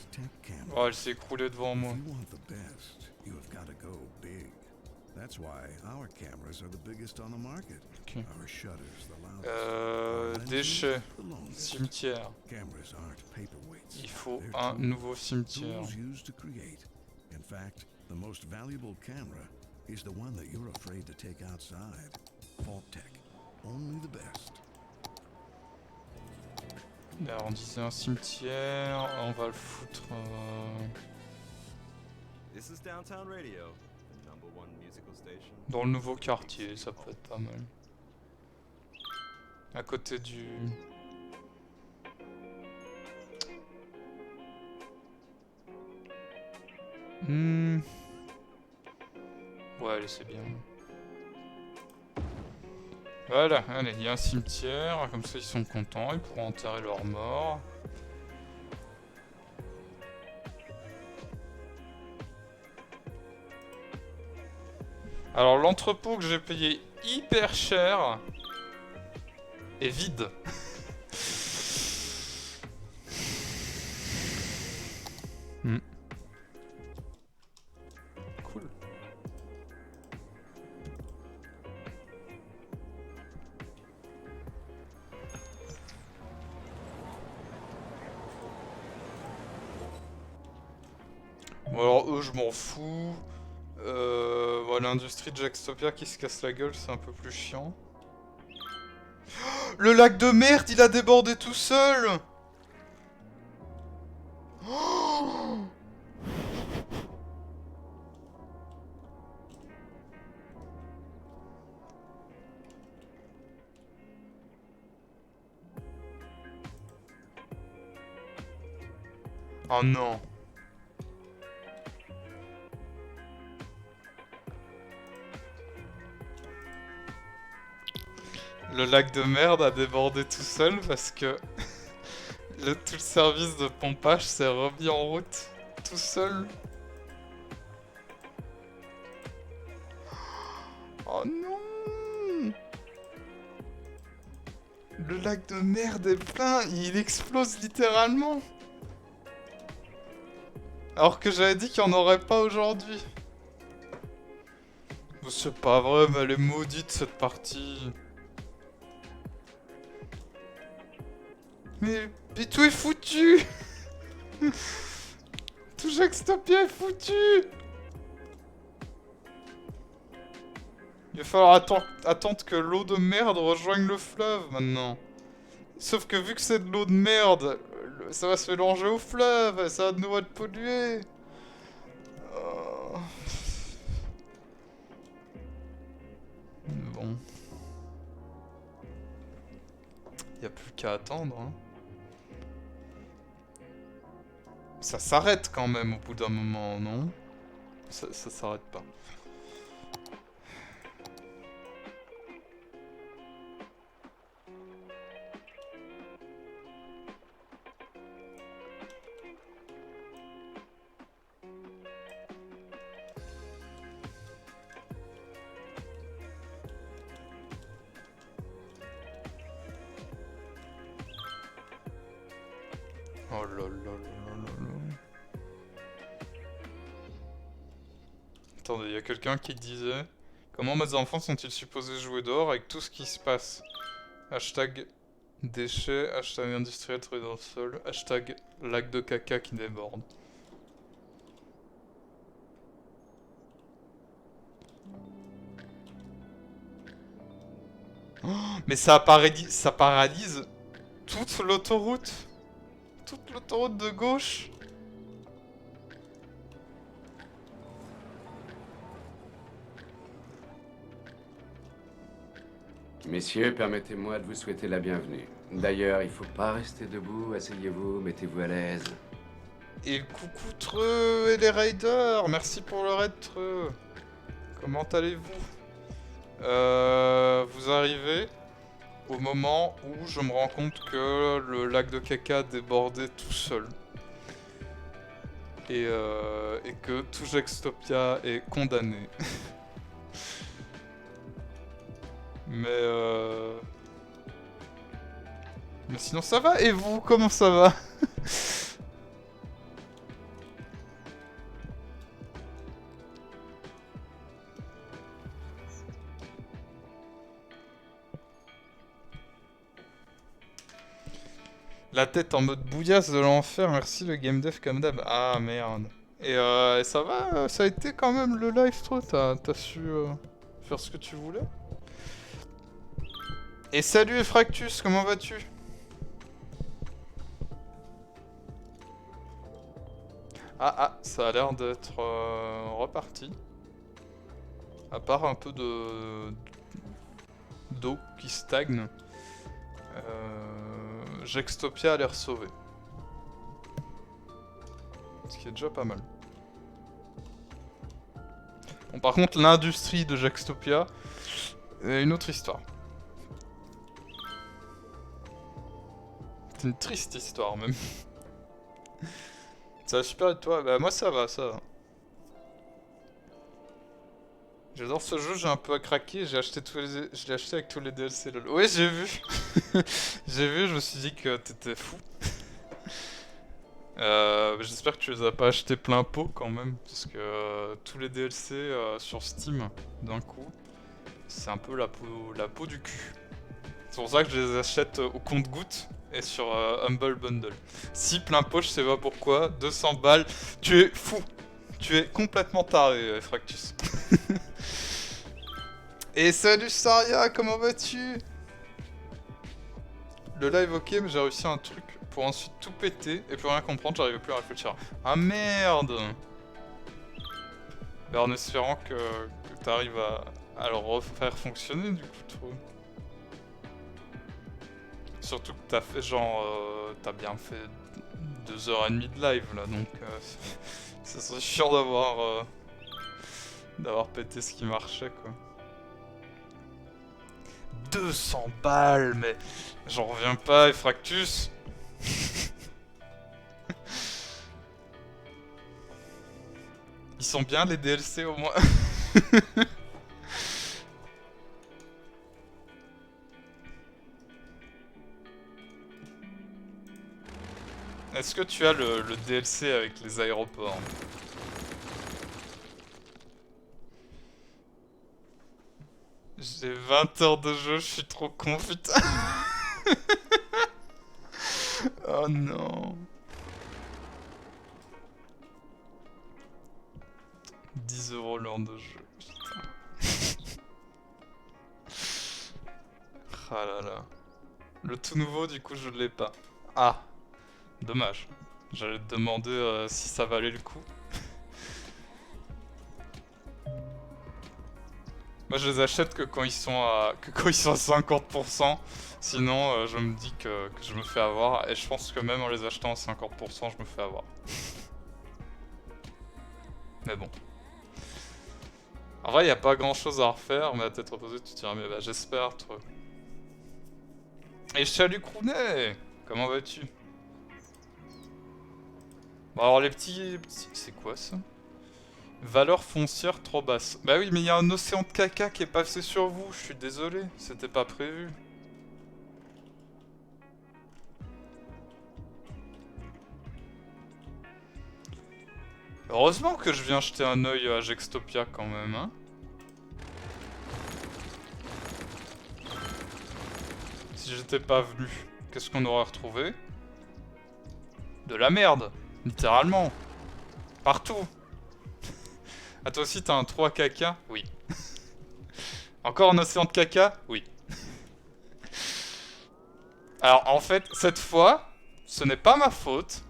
Oh, elle s'est écroulée devant moi. Okay. Déchets. Cimetière. Il faut un nouveau cimetière. The most valuable camera is the one that you're afraid to take outside. Vault-Tec, only the best. Alors on disait un cimetière, on va le foutre... This is Downtown Radio, the #1 musical station. Dans le nouveau quartier, ça peut être pas mal. À côté du... Ouais, allez, c'est bien. Voilà, allez, il y a un cimetière, comme ça ils sont contents, ils pourront enterrer leurs morts. Alors l'entrepôt que j'ai payé hyper cher est vide. Cool. Bon alors eux je m'en fous. Voilà, l'industrie de Gextopia qui se casse la gueule, c'est un peu plus chiant. Le lac de merde, il a débordé tout seul. Oh non. Le lac de merde a débordé tout seul parce que tout le service de pompage s'est remis en route tout seul. Oh non! Le lac de merde est plein, il explose littéralement. Alors que j'avais dit qu'il n'y en aurait pas aujourd'hui. C'est pas vrai, mais elle est maudite cette partie. Mais tout est foutu. Tout Jackstopia est foutu. Il va falloir attendre que l'eau de merde rejoigne le fleuve maintenant. Sauf que vu que c'est de l'eau de merde, ça va se mélanger au fleuve et ça va de nouveau être pollué. Oh. Bon. Y a plus qu'à attendre, hein. Ça s'arrête quand même au bout d'un moment, non? Ça s'arrête pas. Oh là là là là là. Attendez, il y a quelqu'un qui disait: comment mes enfants sont-ils supposés jouer dehors avec tout ce qui se passe? Hashtag déchets, hashtag industriel trouvé dans le sol, hashtag lac de caca qui déborde. Oh, mais ça paralyse toute l'autoroute. Toute l'autoroute de gauche. Messieurs, permettez-moi de vous souhaiter la bienvenue. D'ailleurs, il faut pas rester debout, asseyez-vous, mettez-vous à l'aise. Et coucou Treux et les raiders, merci pour le raid Treux. Comment allez-vous? Vous arrivez au moment où je me rends compte que le lac de caca débordait tout seul. Et que tout Jackstopia est condamné. Mais sinon ça va, et vous, comment ça va? La tête en mode bouillasse de l'enfer, merci le game dev comme d'hab. Ah merde. Et ça va, ça a été quand même le live trop, t'as su faire ce que tu voulais? Et salut Fractus, comment vas-tu? Ah, ça a l'air d'être reparti. À part un peu d'eau qui stagne. Jackstopia a l'air sauvé. Ce qui est déjà pas mal. Bon, par contre, l'industrie de Jackstopia est une autre histoire. C'est une triste histoire même. Ça va super et toi? Bah moi ça va, ça va. J'adore ce jeu, j'ai un peu à craquer, je l'ai acheté avec tous les DLC lol. Ouais, j'ai vu. J'ai vu, je me suis dit que t'étais fou. J'espère que tu les as pas achetés plein pot quand même, parce que tous les DLC sur Steam d'un coup, c'est un peu la peau du cul. C'est pour ça que je les achète au compte-gouttes et sur Humble Bundle. Si plein pot, je sais pas pourquoi, 200 balles, tu es fou. Tu es complètement taré, Fractus. Et salut Saria, comment vas-tu? Le live ok, mais j'ai réussi un truc pour ensuite tout péter et plus rien comprendre, j'arrivais plus à réfléchir. Ah merde! Ben, en espérant que t'arrives à le refaire fonctionner du coup, trop. Surtout que t'as fait genre... t'as bien fait 2h30 de live là, donc... ça serait chiant d'avoir pété ce qui marchait quoi. 200 balles, mais j'en reviens pas, Effractus. Ils sont bien les DLC au moins. Est-ce que tu as le DLC avec les aéroports? J'ai 20 heures de jeu, je suis trop con, putain. Oh non. 10 € l'heure de jeu, putain. Ah là là. Le tout nouveau, du coup, je l'ai pas. Ah. Dommage. J'allais te demander si ça valait le coup. Moi je les achète que quand ils sont à 50%. Sinon je me dis que je me fais avoir. Et je pense que même en les achetant à 50% je me fais avoir. Mais bon. En vrai il n'y a pas grand chose à refaire. Mais à tête reposée tu te diras mais bah j'espère toi. Et salut Croonet. Comment vas-tu? Bon alors les petits... C'est quoi ça? Valeur foncière trop basse. Bah oui mais il y a un océan de caca qui est passé sur vous, je suis désolé, c'était pas prévu. Heureusement que je viens jeter un œil à Gextopia quand même, hein. Si j'étais pas venu, qu'est-ce qu'on aurait retrouvé? De la merde, littéralement. Partout. Ah toi aussi t'as un 3 caca? Oui. Encore un océan de caca? Oui. Alors en fait, cette fois, ce n'est pas ma faute.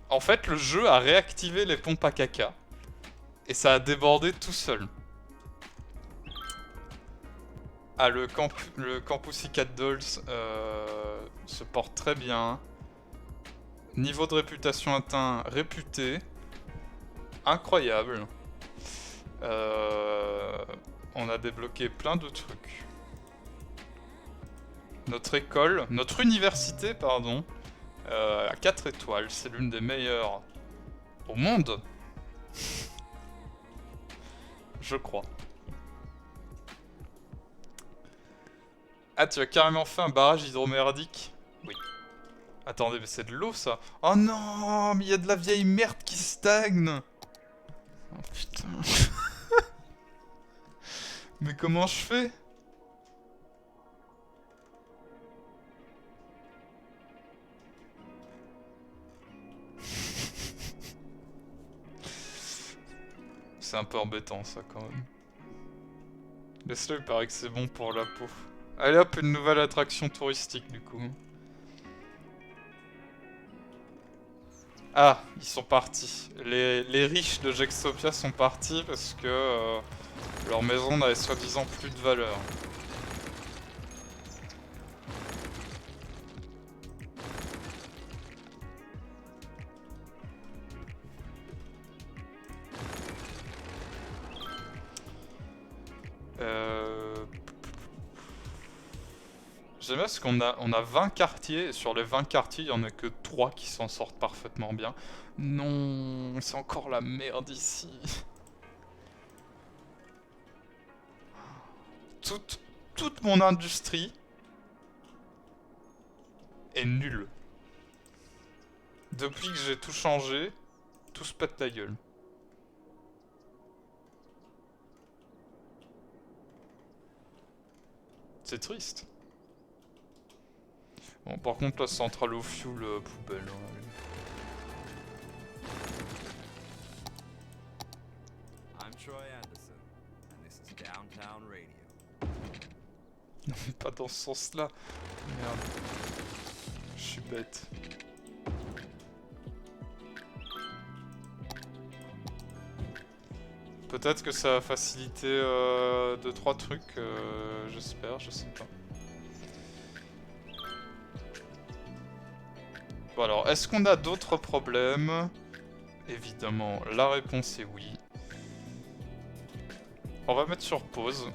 En fait, le jeu a réactivé les pompes à caca. Et ça a débordé tout seul. Ah, le Campus 4 Dolls se porte très bien. Niveau de réputation atteint, réputé. Incroyable. On a débloqué plein de trucs. Notre école, notre université, pardon, à 4 étoiles. C'est l'une des meilleures au monde. Je crois. Ah, tu as carrément fait un barrage hydromerdique? Oui. Attendez, mais c'est de l'eau, ça? Oh non, mais il y a de la vieille merde qui stagne. Oh putain. Mais comment je fais? C'est un peu embêtant ça quand même. Laisse-le, il paraît que c'est bon pour la peau. Allez hop, une nouvelle attraction touristique du coup. Ah, ils sont partis. Les riches de Gextopia sont partis parce que leur maison n'avait soi-disant plus de valeur. J'aime bien parce qu'on a 20 quartiers, et sur les 20 quartiers, il n'y en a que 3 qui s'en sortent parfaitement bien. Non, c'est encore la merde ici. Toute mon industrie est nulle. Depuis que j'ai tout changé, tout se pète la gueule. C'est triste. Bon, par contre, la centrale au fuel poubelle. Hein. I'm Troy Anderson, and this is Downtown Radio. Non, mais pas dans ce sens-là. Merde. Je suis bête. Peut-être que ça va faciliter 2-3 trucs, j'espère, je sais pas. Bon alors, est-ce qu'on a d'autres problèmes? Évidemment, la réponse est oui. On va mettre sur pause.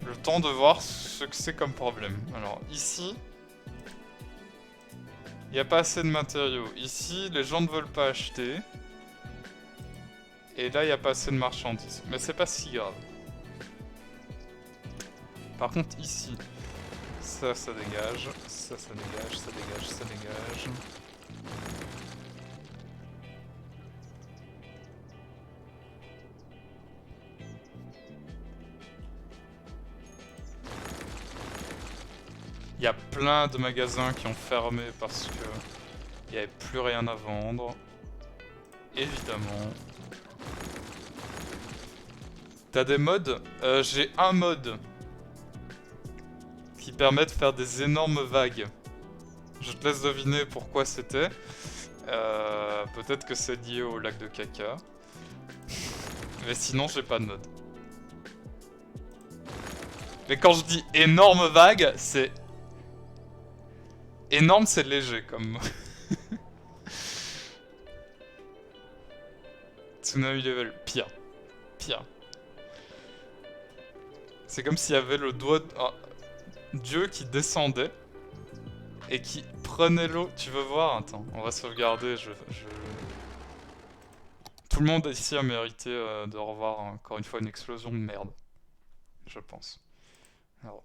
Le temps de voir ce que c'est comme problème. Alors ici, il n'y a pas assez de matériaux. Ici, les gens ne veulent pas acheter. Et là, il n'y a pas assez de marchandises. Mais c'est pas si grave. Par contre, ici, ça dégage. Ça dégage, ça dégage, ça dégage. Il y a plein de magasins qui ont fermé parce que il n'y avait plus rien à vendre. Évidemment. T'as des mods? J'ai un mode qui permet de faire des énormes vagues. Je te laisse deviner pourquoi c'était. Peut-être que c'est lié au lac de caca. Mais sinon, j'ai pas de mode. Mais quand je dis énorme vague, c'est... Énorme, c'est léger comme... Tsunami level, pire. Pire. C'est comme s'il y avait le doigt Dieu qui descendait et qui prenait l'eau. Tu veux voir? Attends, on va sauvegarder. Tout le monde ici a mérité de revoir encore une fois une explosion de merde. Je pense. Alors,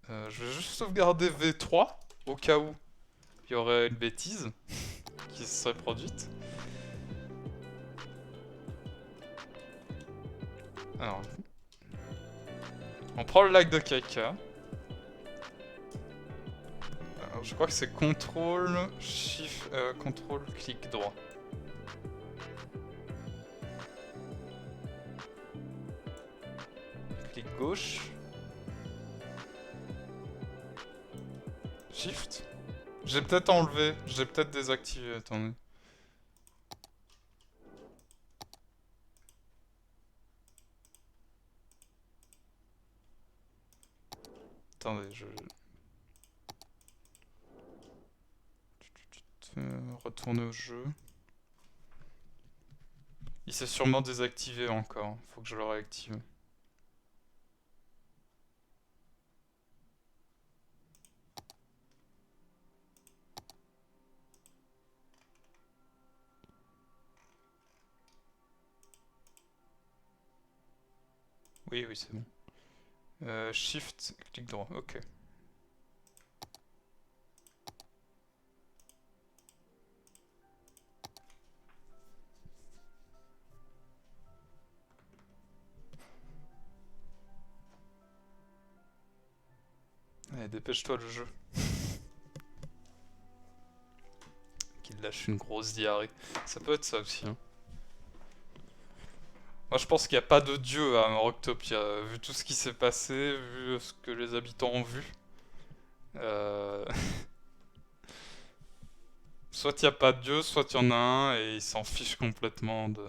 je vais juste sauvegarder V3 au cas où il y aurait une bêtise qui se serait produite. Alors, on prend le lac de caca. Alors, je crois que c'est contrôle, shift, contrôle, clic droit. Clic gauche. Shift. J'ai peut-être enlevé, j'ai peut-être désactivé, attendez. Attendez, je... Retourner au jeu. Il s'est sûrement désactivé encore, faut que je le réactive. Oui, oui, c'est bon. Shift, clic droit, ok. Allez, dépêche-toi le jeu. Qu'il lâche une grosse diarrhée. Ça peut être ça aussi, hein. Moi je pense qu'il n'y a pas de dieu à Rocktopia, vu tout ce qui s'est passé, vu ce que les habitants ont vu. Soit il n'y a pas de dieu, soit il y en a un et il s'en fiche complètement de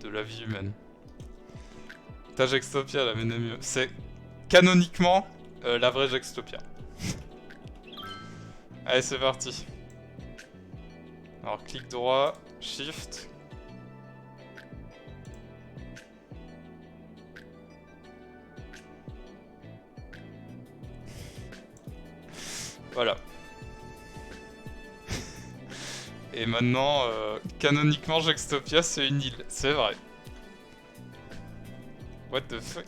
la vie humaine. Ta Jextopia, la menait mieux. C'est canoniquement la vraie Jextopia. Allez, c'est parti. Alors, clic droit, shift. Voilà. Et maintenant, canoniquement, Jextopia, c'est une île. C'est vrai. What the fuck.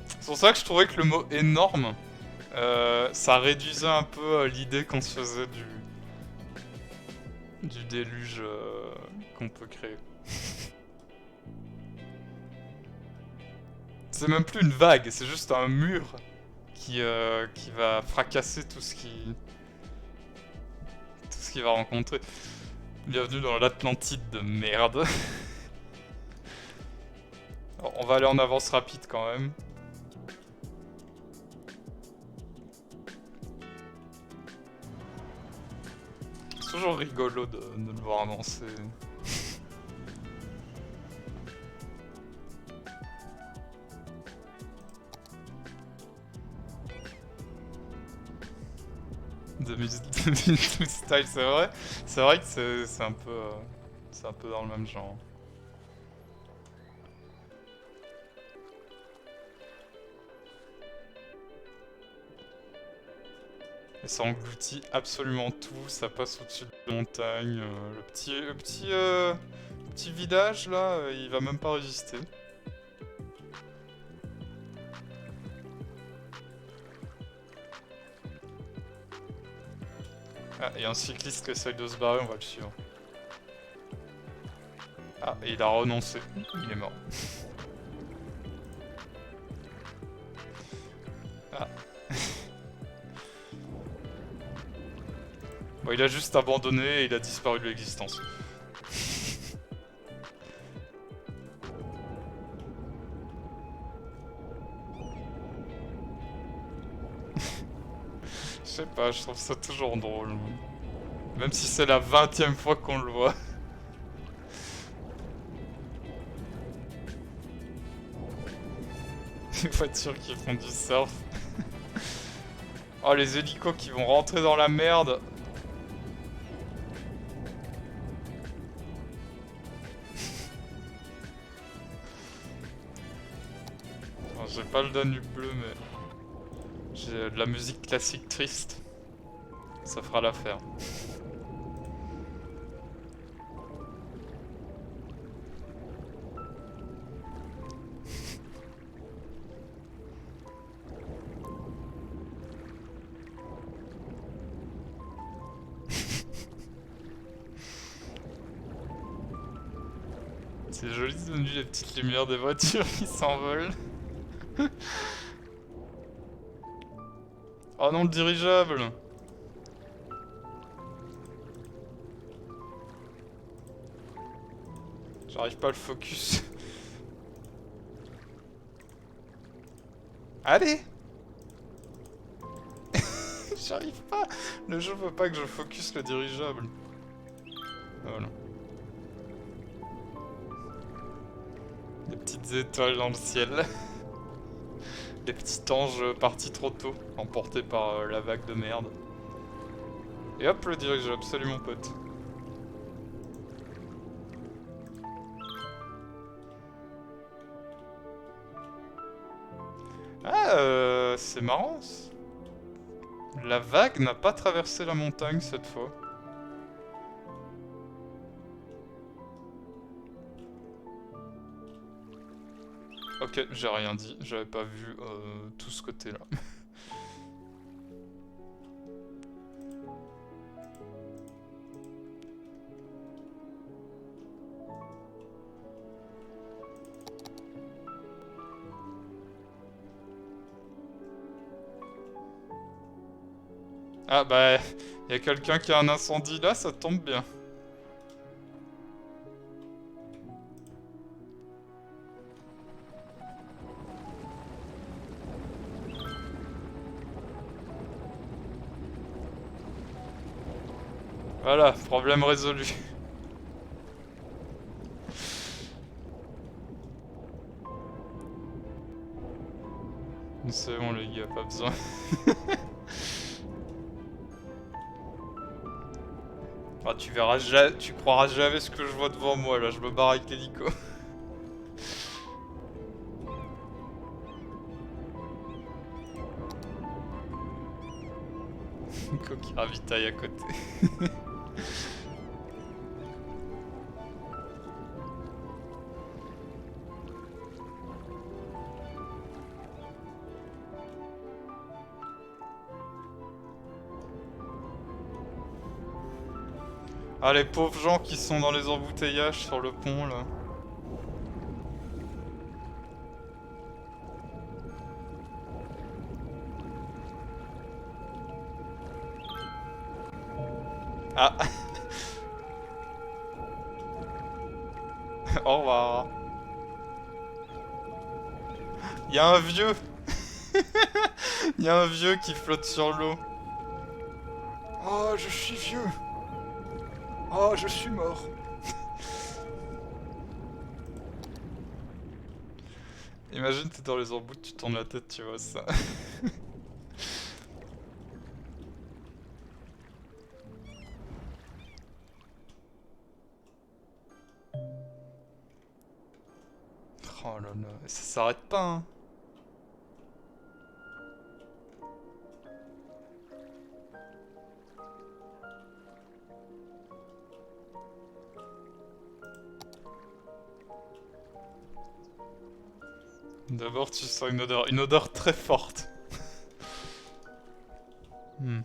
C'est pour ça que je trouvais que le mot énorme, ça réduisait un peu l'idée qu'on se faisait du déluge qu'on peut créer. C'est même plus une vague, c'est juste un mur qui va fracasser tout ce qu'il va rencontrer. Bienvenue dans l'Atlantide de merde. Alors, on va aller en avance rapide quand même. C'est toujours rigolo de le voir avancer. 2012 style, c'est vrai. C'est vrai que c'est un peu... c'est un peu dans le même genre. Et ça engloutit absolument tout, ça passe au-dessus de la montagne. Petit village là, il va même pas résister. Ah, il y a un cycliste qui essaye de se barrer, on va le suivre. Ah, et il a renoncé, il est mort. Ah. Bon, il a juste abandonné et il a disparu de l'existence. Je sais pas, je trouve ça toujours drôle. Même si c'est la 20e fois qu'on le voit. Les voitures qui font du surf. Oh, les hélicos qui vont rentrer dans la merde. J'ai pas le Danube bleu, mais j'ai de la musique classique triste. Ça fera l'affaire. C'est joli devenu les petites lumières des voitures qui s'envolent. Oh non, le dirigeable! J'arrive pas à le focus. Allez! J'arrive pas! Le jeu veut pas que je focus le dirigeable. Voilà. Des petites étoiles dans le ciel. Des petits anges partis trop tôt, emportés par la vague de merde. Et hop, le dirigeable, salut mon pote. Ah, c'est marrant. La vague n'a pas traversé la montagne cette fois. Ok, j'ai rien dit, j'avais pas vu tout ce côté-là. Ah bah, y a quelqu'un qui a un incendie là, ça tombe bien. Voilà, problème résolu. C'est bon les gars, pas besoin. Ah, tu verras, tu croiras jamais ce que je vois devant moi là, je me barre avec l'hélico. Nico qui ravitaille à côté. Ah, les pauvres gens qui sont dans les embouteillages sur le pont là. Ah. Au revoir. Y'a un vieux. Y'a un vieux qui flotte sur l'eau. Oh, je suis vieux. Oh, je suis mort. Imagine, t'es dans les embouts, tu tournes la tête, tu vois ça. Oh là là, ça s'arrête pas, hein. D'abord, tu sens une odeur très forte. Hmm.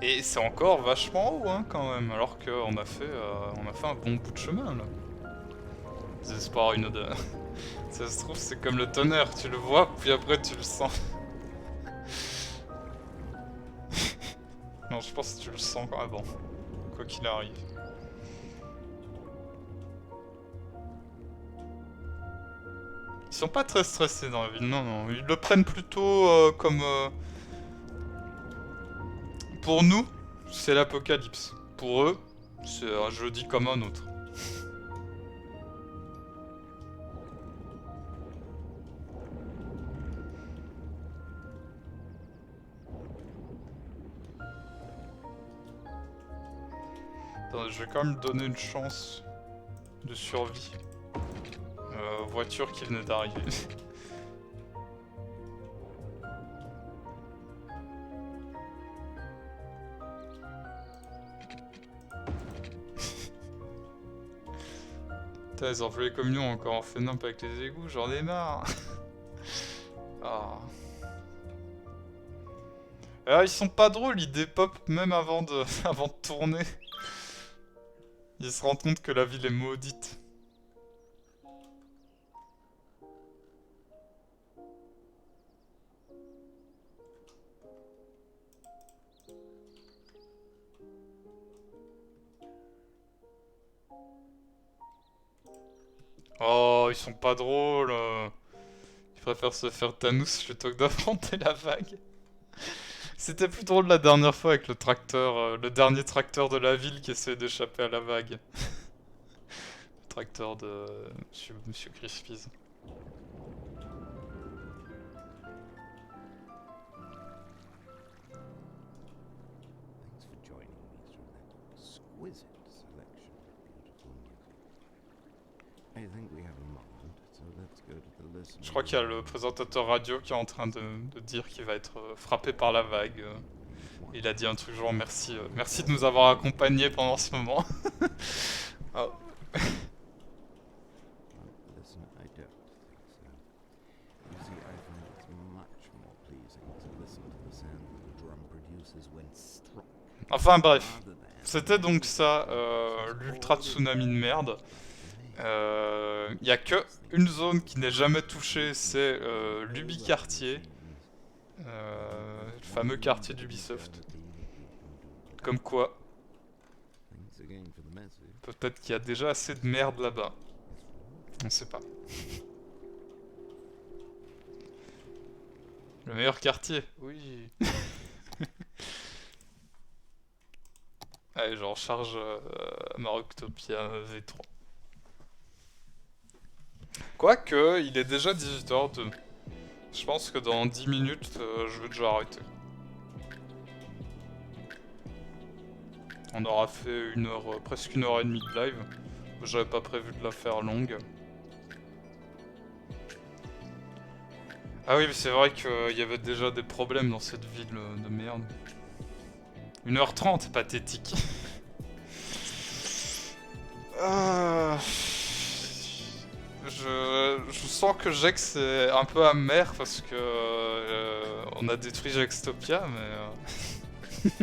Et c'est encore vachement haut, hein, quand même, alors qu'on a fait un bon bout de chemin, là. Désespoir, une odeur. Ça se trouve, c'est comme le tonnerre, tu le vois, puis après tu le sens. Non, je pense que tu le sens avant, quoi qu'il arrive. Ils sont pas très stressés dans la ville, non, non. Ils le prennent plutôt comme... Pour nous, c'est l'apocalypse. Pour eux, c'est un jeudi comme un autre. Attends, je vais quand même donner une chance de survie aux voitures qui venaient d'arriver. Putain, les employés communaux ont encore fait nimp avec les égouts, j'en ai marre. Ah. Ah, ils sont pas drôles, ils dépopent même avant de tourner. Ils se rendent compte que la ville est maudite. Oh, ils sont pas drôles. Ils préfèrent se faire Thanos plutôt que d'affronter la vague. C'était plus drôle la dernière fois avec le tracteur, le dernier tracteur de la ville qui essayait d'échapper à la vague. Le tracteur de Monsieur Griffiths. Je crois qu'il y a le présentateur radio qui est en train de dire qu'il va être frappé par la vague. Il a dit un truc genre merci, merci de nous avoir accompagnés pendant ce moment. Oh. Enfin bref, c'était donc ça, l'ultra tsunami de merde. Il y a que une zone qui n'est jamais touchée, c'est l'Ubi quartier, le fameux quartier d'Ubisoft. Comme quoi, peut-être qu'il y a déjà assez de merde là-bas. On sait pas. Le meilleur quartier, oui. Allez, je recharge Maroctopia V3. Quoique, il est déjà 18h02. Je pense que dans 10 minutes, je vais déjà arrêter. On aura fait une heure, presque 1h30 de live. J'avais pas prévu de la faire longue. Ah oui, mais c'est vrai qu'il y avait déjà des problèmes dans cette ville de merde. 1h30, pathétique. Je sens que Jex est un peu amer parce que on a détruit Jextopia, mais...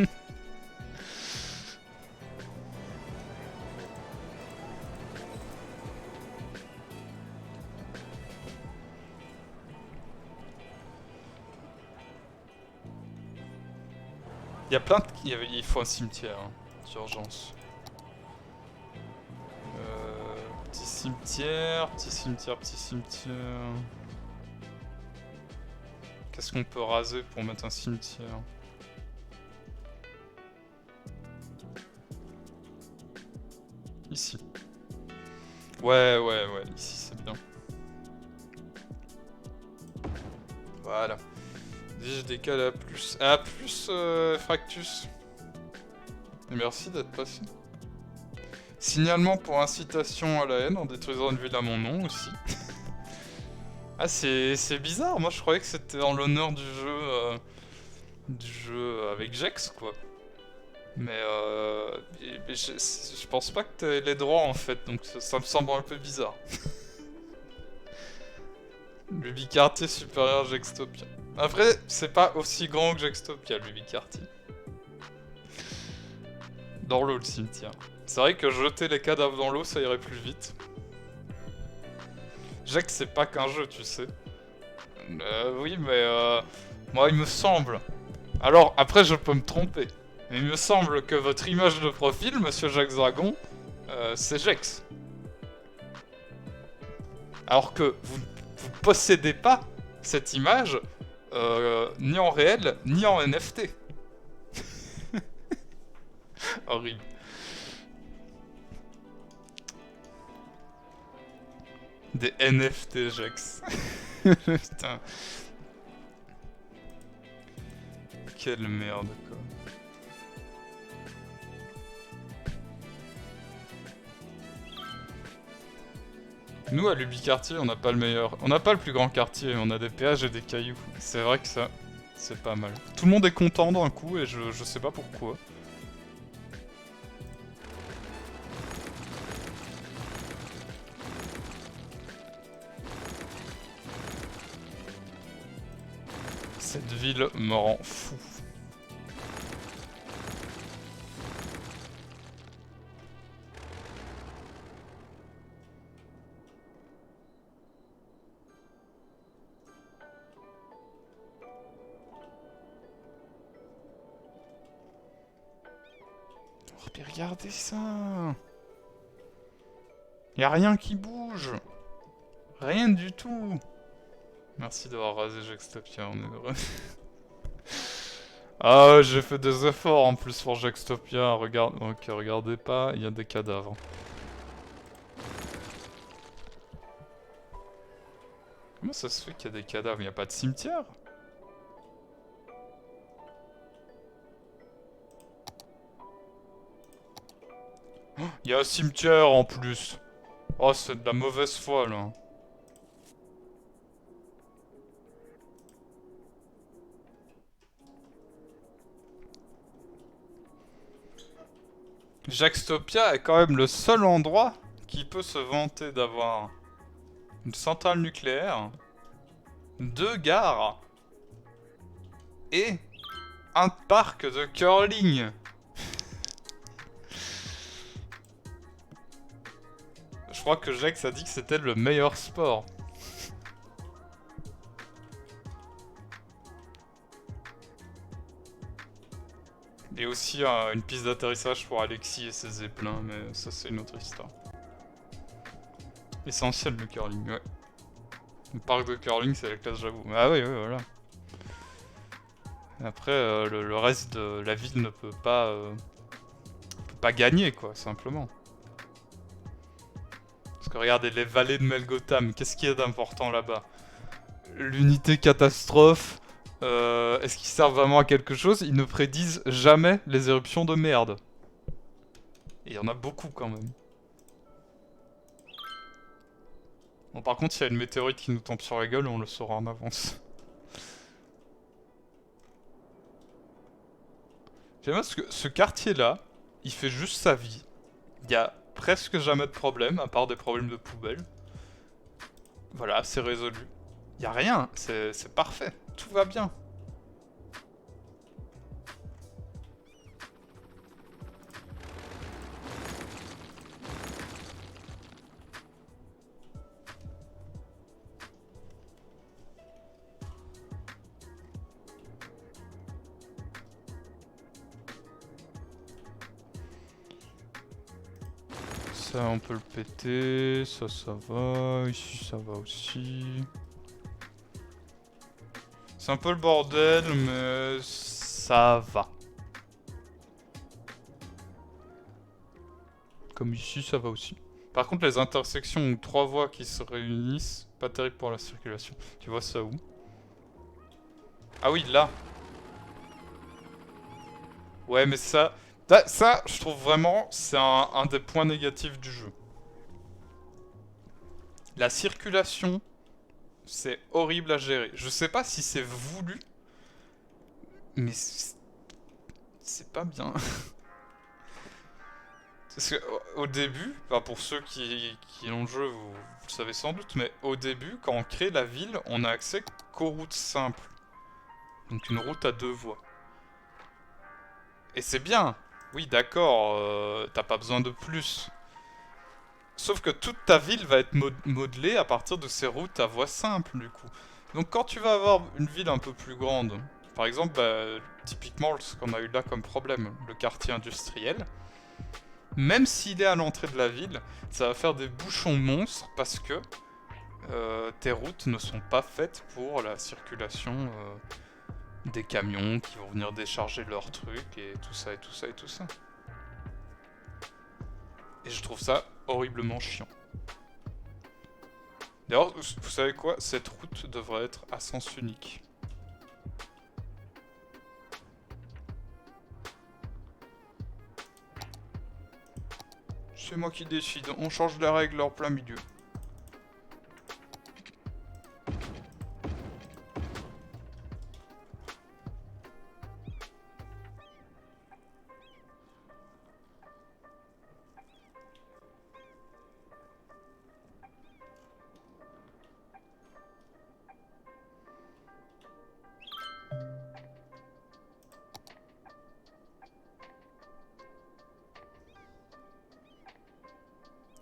Il y a plein de... Il faut un cimetière, hein, d'urgence. Petit cimetière, petit cimetière, petit cimetière... Qu'est-ce qu'on peut raser pour mettre un cimetière? Ici. Ouais, ici c'est bien. Voilà. Dis-je décale à plus. À plus, Fractus. Et merci d'être passé. Signalement pour incitation à la haine en détruisant une ville à mon nom aussi. Ah, c'est bizarre. Moi, je croyais que c'était en l'honneur du jeu avec Jex, quoi. Mais je pense pas que t'aies les droits, en fait. Donc ça me semble un peu bizarre. Le bicartier supérieur Jextopia. Après, c'est pas aussi grand que Jextopia, le bicartier. Dans l'eau, le cimetière. C'est vrai que jeter les cadavres dans l'eau, ça irait plus vite. Jex, c'est pas qu'un jeu, tu sais. Oui, mais moi, il me semble. Alors, après, je peux me tromper. Mais il me semble que votre image de profil, Monsieur Jacques Dragon, c'est Jex. Alors que vous possédez pas cette image, ni en réel, ni en NFT. Horrible. Des NFT Jex. Putain. Quelle merde, quoi. Nous, à l'Ubicartier, on n'a pas le meilleur. On n'a pas le plus grand quartier, on a des péages et des cailloux. C'est vrai que ça, c'est pas mal. Tout le monde est content d'un coup et je sais pas pourquoi. Cette ville me rend fou. Oh, mais regardez ça! Y'a rien qui bouge! Rien du tout! Merci d'avoir rasé Jextopia, on est heureux. Ah, j'ai fait des efforts en plus pour Jextopia. Regarde... Ok, regardez pas, il y a des cadavres. Comment ça se fait qu'il y a des cadavres? Il n'y a pas de cimetière? Il y a un cimetière en plus. Oh, c'est de la mauvaise foi là. Jextopia est quand même le seul endroit qui peut se vanter d'avoir une centrale nucléaire, 2 gares et un parc de curling. Je crois que Jex a dit que c'était le meilleur sport. Et aussi une piste d'atterrissage pour Alexis et ses zeppelins, mais ça c'est une autre histoire. Essentiel le curling, ouais. Le parc de curling c'est la classe, j'avoue. Ah oui, oui, voilà. Après, le reste de la ville ne peut pas gagner, quoi, simplement. Parce que regardez, les vallées de Melgotham, qu'est-ce qu'il y a d'important là-bas? L'unité catastrophe, est-ce qu'ils servent vraiment à quelque chose? Ils ne prédisent jamais les éruptions de merde. Et il y en a beaucoup quand même. Bon, par contre, il y a une météorite qui nous tombe sur la gueule et on le saura en avance. J'aime bien que ce quartier-là, il fait juste sa vie. Il y a presque jamais de problème, à part des problèmes de poubelle. Voilà, c'est résolu. Y a rien, c'est parfait, tout va bien. Ça on peut le péter, ça va, ici ça va aussi. C'est un peu le bordel, mais ça va. Comme ici, ça va aussi. Par contre, les intersections où 3 voies qui se réunissent, pas terrible pour la circulation. Tu vois ça où? Ah oui, là. Ouais, mais ça, je trouve vraiment, c'est un des points négatifs du jeu. La circulation, c'est horrible à gérer. Je sais pas si c'est voulu, mais c'est pas bien. Parce que au début, enfin pour ceux qui ont le jeu, vous le savez sans doute, mais au début, quand on crée la ville, on a accès qu'aux routes simples. Donc une route à 2 voies. Et c'est bien. Oui, d'accord, t'as pas besoin de plus. Sauf que toute ta ville va être modelée à partir de ces routes à voie simple, du coup. Donc quand tu vas avoir une ville un peu plus grande, par exemple, bah, typiquement ce qu'on a eu là comme problème, le quartier industriel, même s'il est à l'entrée de la ville, ça va faire des bouchons monstres parce que tes routes ne sont pas faites pour la circulation des camions qui vont venir décharger leurs trucs et tout ça et tout ça et tout ça. Et je trouve ça horriblement chiant. D'ailleurs, vous savez quoi? Cette route devrait être à sens unique. C'est moi qui décide, on change les règles en plein milieu.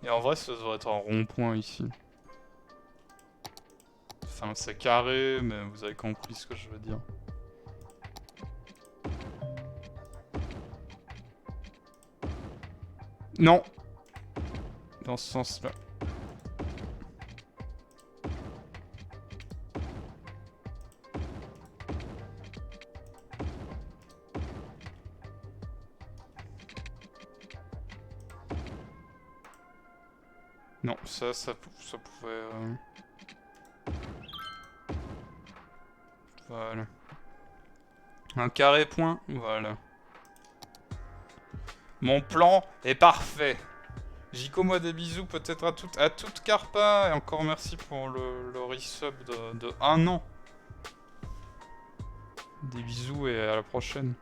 Et en vrai, ça devrait être un rond-point ici. Enfin, c'est carré, mais vous avez compris ce que je veux dire. Non. Dans ce sens-là. Non, ça pouvait... Voilà. Un carré point, voilà. Mon plan est parfait. Jico, moi des bisous peut-être à toute Carpa. Et encore merci pour le resub de 1 an. Des bisous et à la prochaine.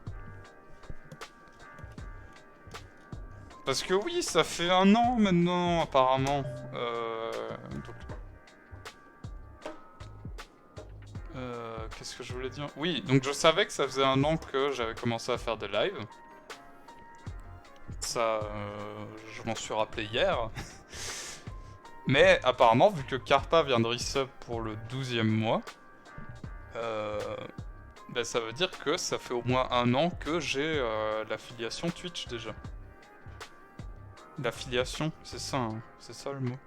Parce que oui, ça fait 1 an maintenant, apparemment. Qu'est-ce que je voulais dire? Oui, donc je savais que ça faisait 1 an que j'avais commencé à faire des lives. Ça, je m'en suis rappelé hier. Mais apparemment, vu que Carpa vient de resub pour le 12e mois, ben ça veut dire que ça fait au moins 1 an que j'ai l'affiliation Twitch déjà. L'affiliation, c'est ça, hein, c'est ça le mot.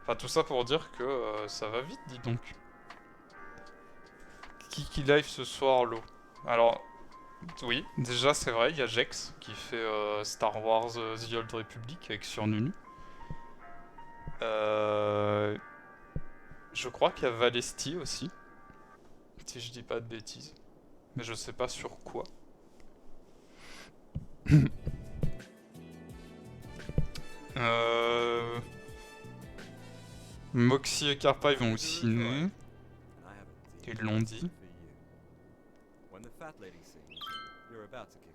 Enfin, tout ça pour dire que ça va vite, dis donc. Qui live ce soir, l'eau? Alors, oui, déjà c'est vrai, il y a Jex qui fait Star Wars The Old Republic avec sur Nunu. Je crois qu'il y a Valesti aussi, si je dis pas de bêtises. Mais je sais pas sur quoi. Moxie et Carpa ils vont au ciné. Ils l'ont dit.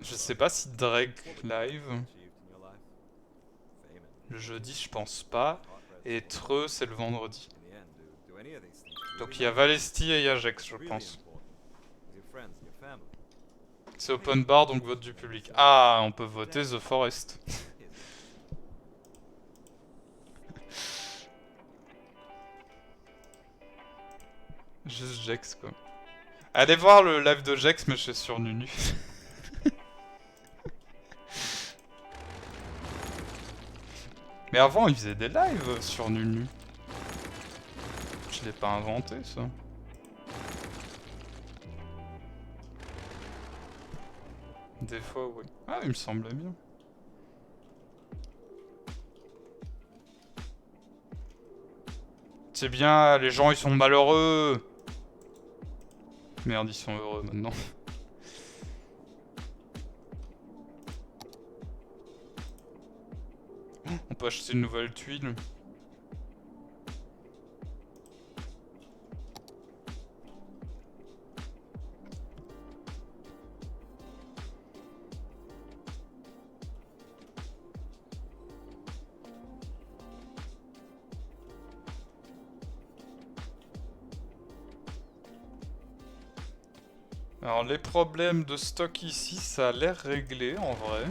Je sais pas si Drake live. Le jeudi je pense pas. Et Treux c'est le vendredi. Donc il y a Valesti et il y a Jex je pense. C'est open bar donc vote du public. Ah, on peut voter The Forest. Juste Jex quoi. Allez voir le live de Jex mais je suis sur Nunu. Mais avant il faisait des lives sur Nunu. Je l'ai pas inventé ça. Des fois oui. Ah il me semblait bien. C'est bien, les gens ils sont malheureux. Merde, ils sont heureux maintenant. On peut acheter une nouvelle tuile. Alors les problèmes de stock ici, ça a l'air réglé en vrai.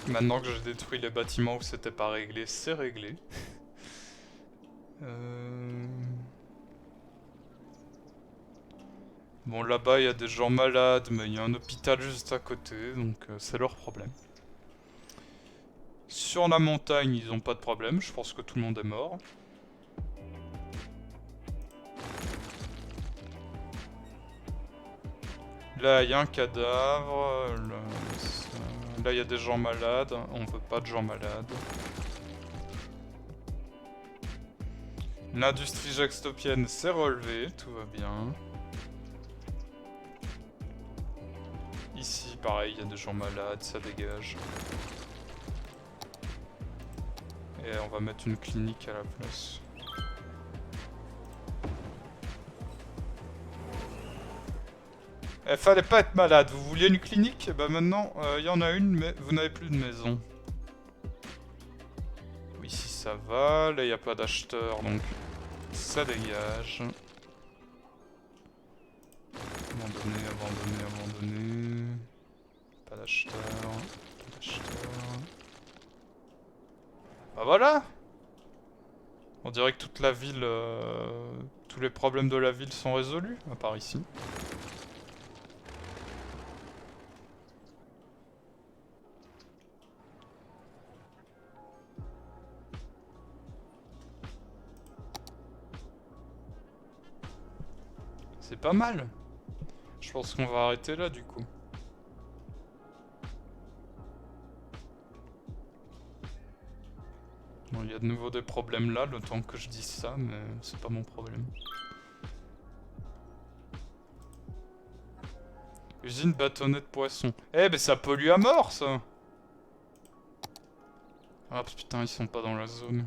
Maintenant que j'ai détruit les bâtiments où c'était pas réglé, c'est réglé. Bon là-bas il y a des gens malades, mais il y a un hôpital juste à côté, donc c'est leur problème. Sur la montagne ils ont pas de problème, je pense que tout le monde est mort. Là, il y a un cadavre. Là, il y a des gens malades. On veut pas de gens malades. L'industrie jaxtopienne s'est relevée. Tout va bien. Ici, pareil, il y a des gens malades. Ça dégage. Et on va mettre une clinique à la place. Fallait pas être malade, vous vouliez une clinique? Bah maintenant, il y en a une, mais vous n'avez plus de maison. Oui, ici ça va, là il n'y a pas d'acheteurs, donc ça dégage. Abandonné, abandonné, abandonné. Pas d'acheteurs, pas d'acheteurs. Bah voilà! On dirait que toute la ville, tous les problèmes de la ville sont résolus, à part ici. C'est pas mal. Je pense qu'on va arrêter là du coup. Bon, il y a de nouveau des problèmes là, le temps que je dise ça, mais c'est pas mon problème. Usine bâtonnets de poisson. Eh ben ça pollue à mort ça. Ah putain, ils sont pas dans la zone.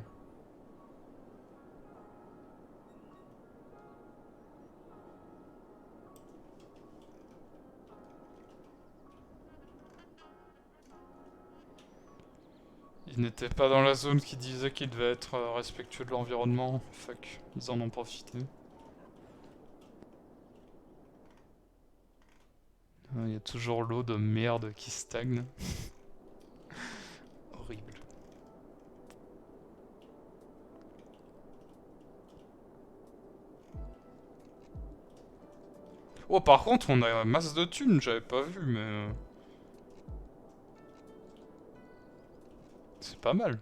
Ils n'étaient pas dans la zone qui disait qu'ils devaient être respectueux de l'environnement. Fuck, ils en ont profité. Il y a toujours l'eau de merde qui stagne. Horrible. Oh par contre on a masse de thunes, j'avais pas vu mais... C'est pas mal.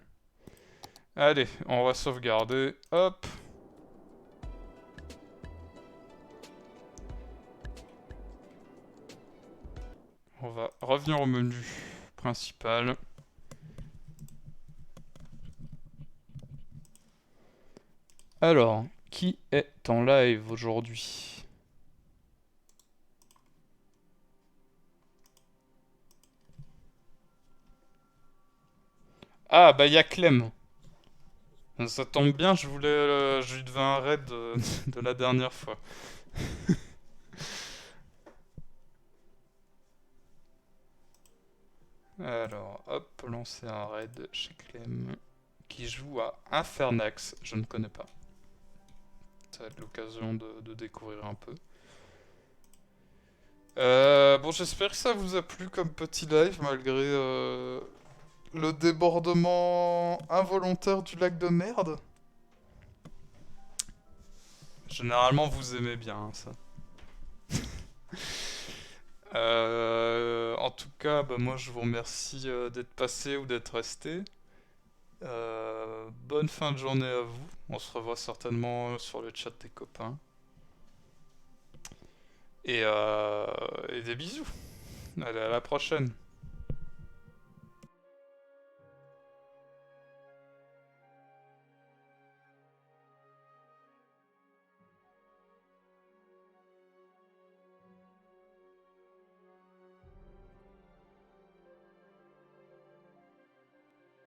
Allez, on va sauvegarder. Hop. On va revenir au menu principal. Alors, qui est en live aujourd'hui ? Ah, bah y'a Clem. Ça tombe bien, je lui devais un raid de la dernière fois. Alors, hop, lancer un raid chez Clem. Qui joue à Infernax, je ne connais pas. Ça va être l'occasion de découvrir un peu. Bon, j'espère que ça vous a plu comme petit live, malgré le débordement involontaire du lac de merde. Généralement, vous aimez bien hein, ça. En tout cas, bah, moi je vous remercie d'être passé ou d'être resté. Bonne fin de journée à vous. On se revoit certainement sur le chat des copains. Et des bisous. Allez, à la prochaine.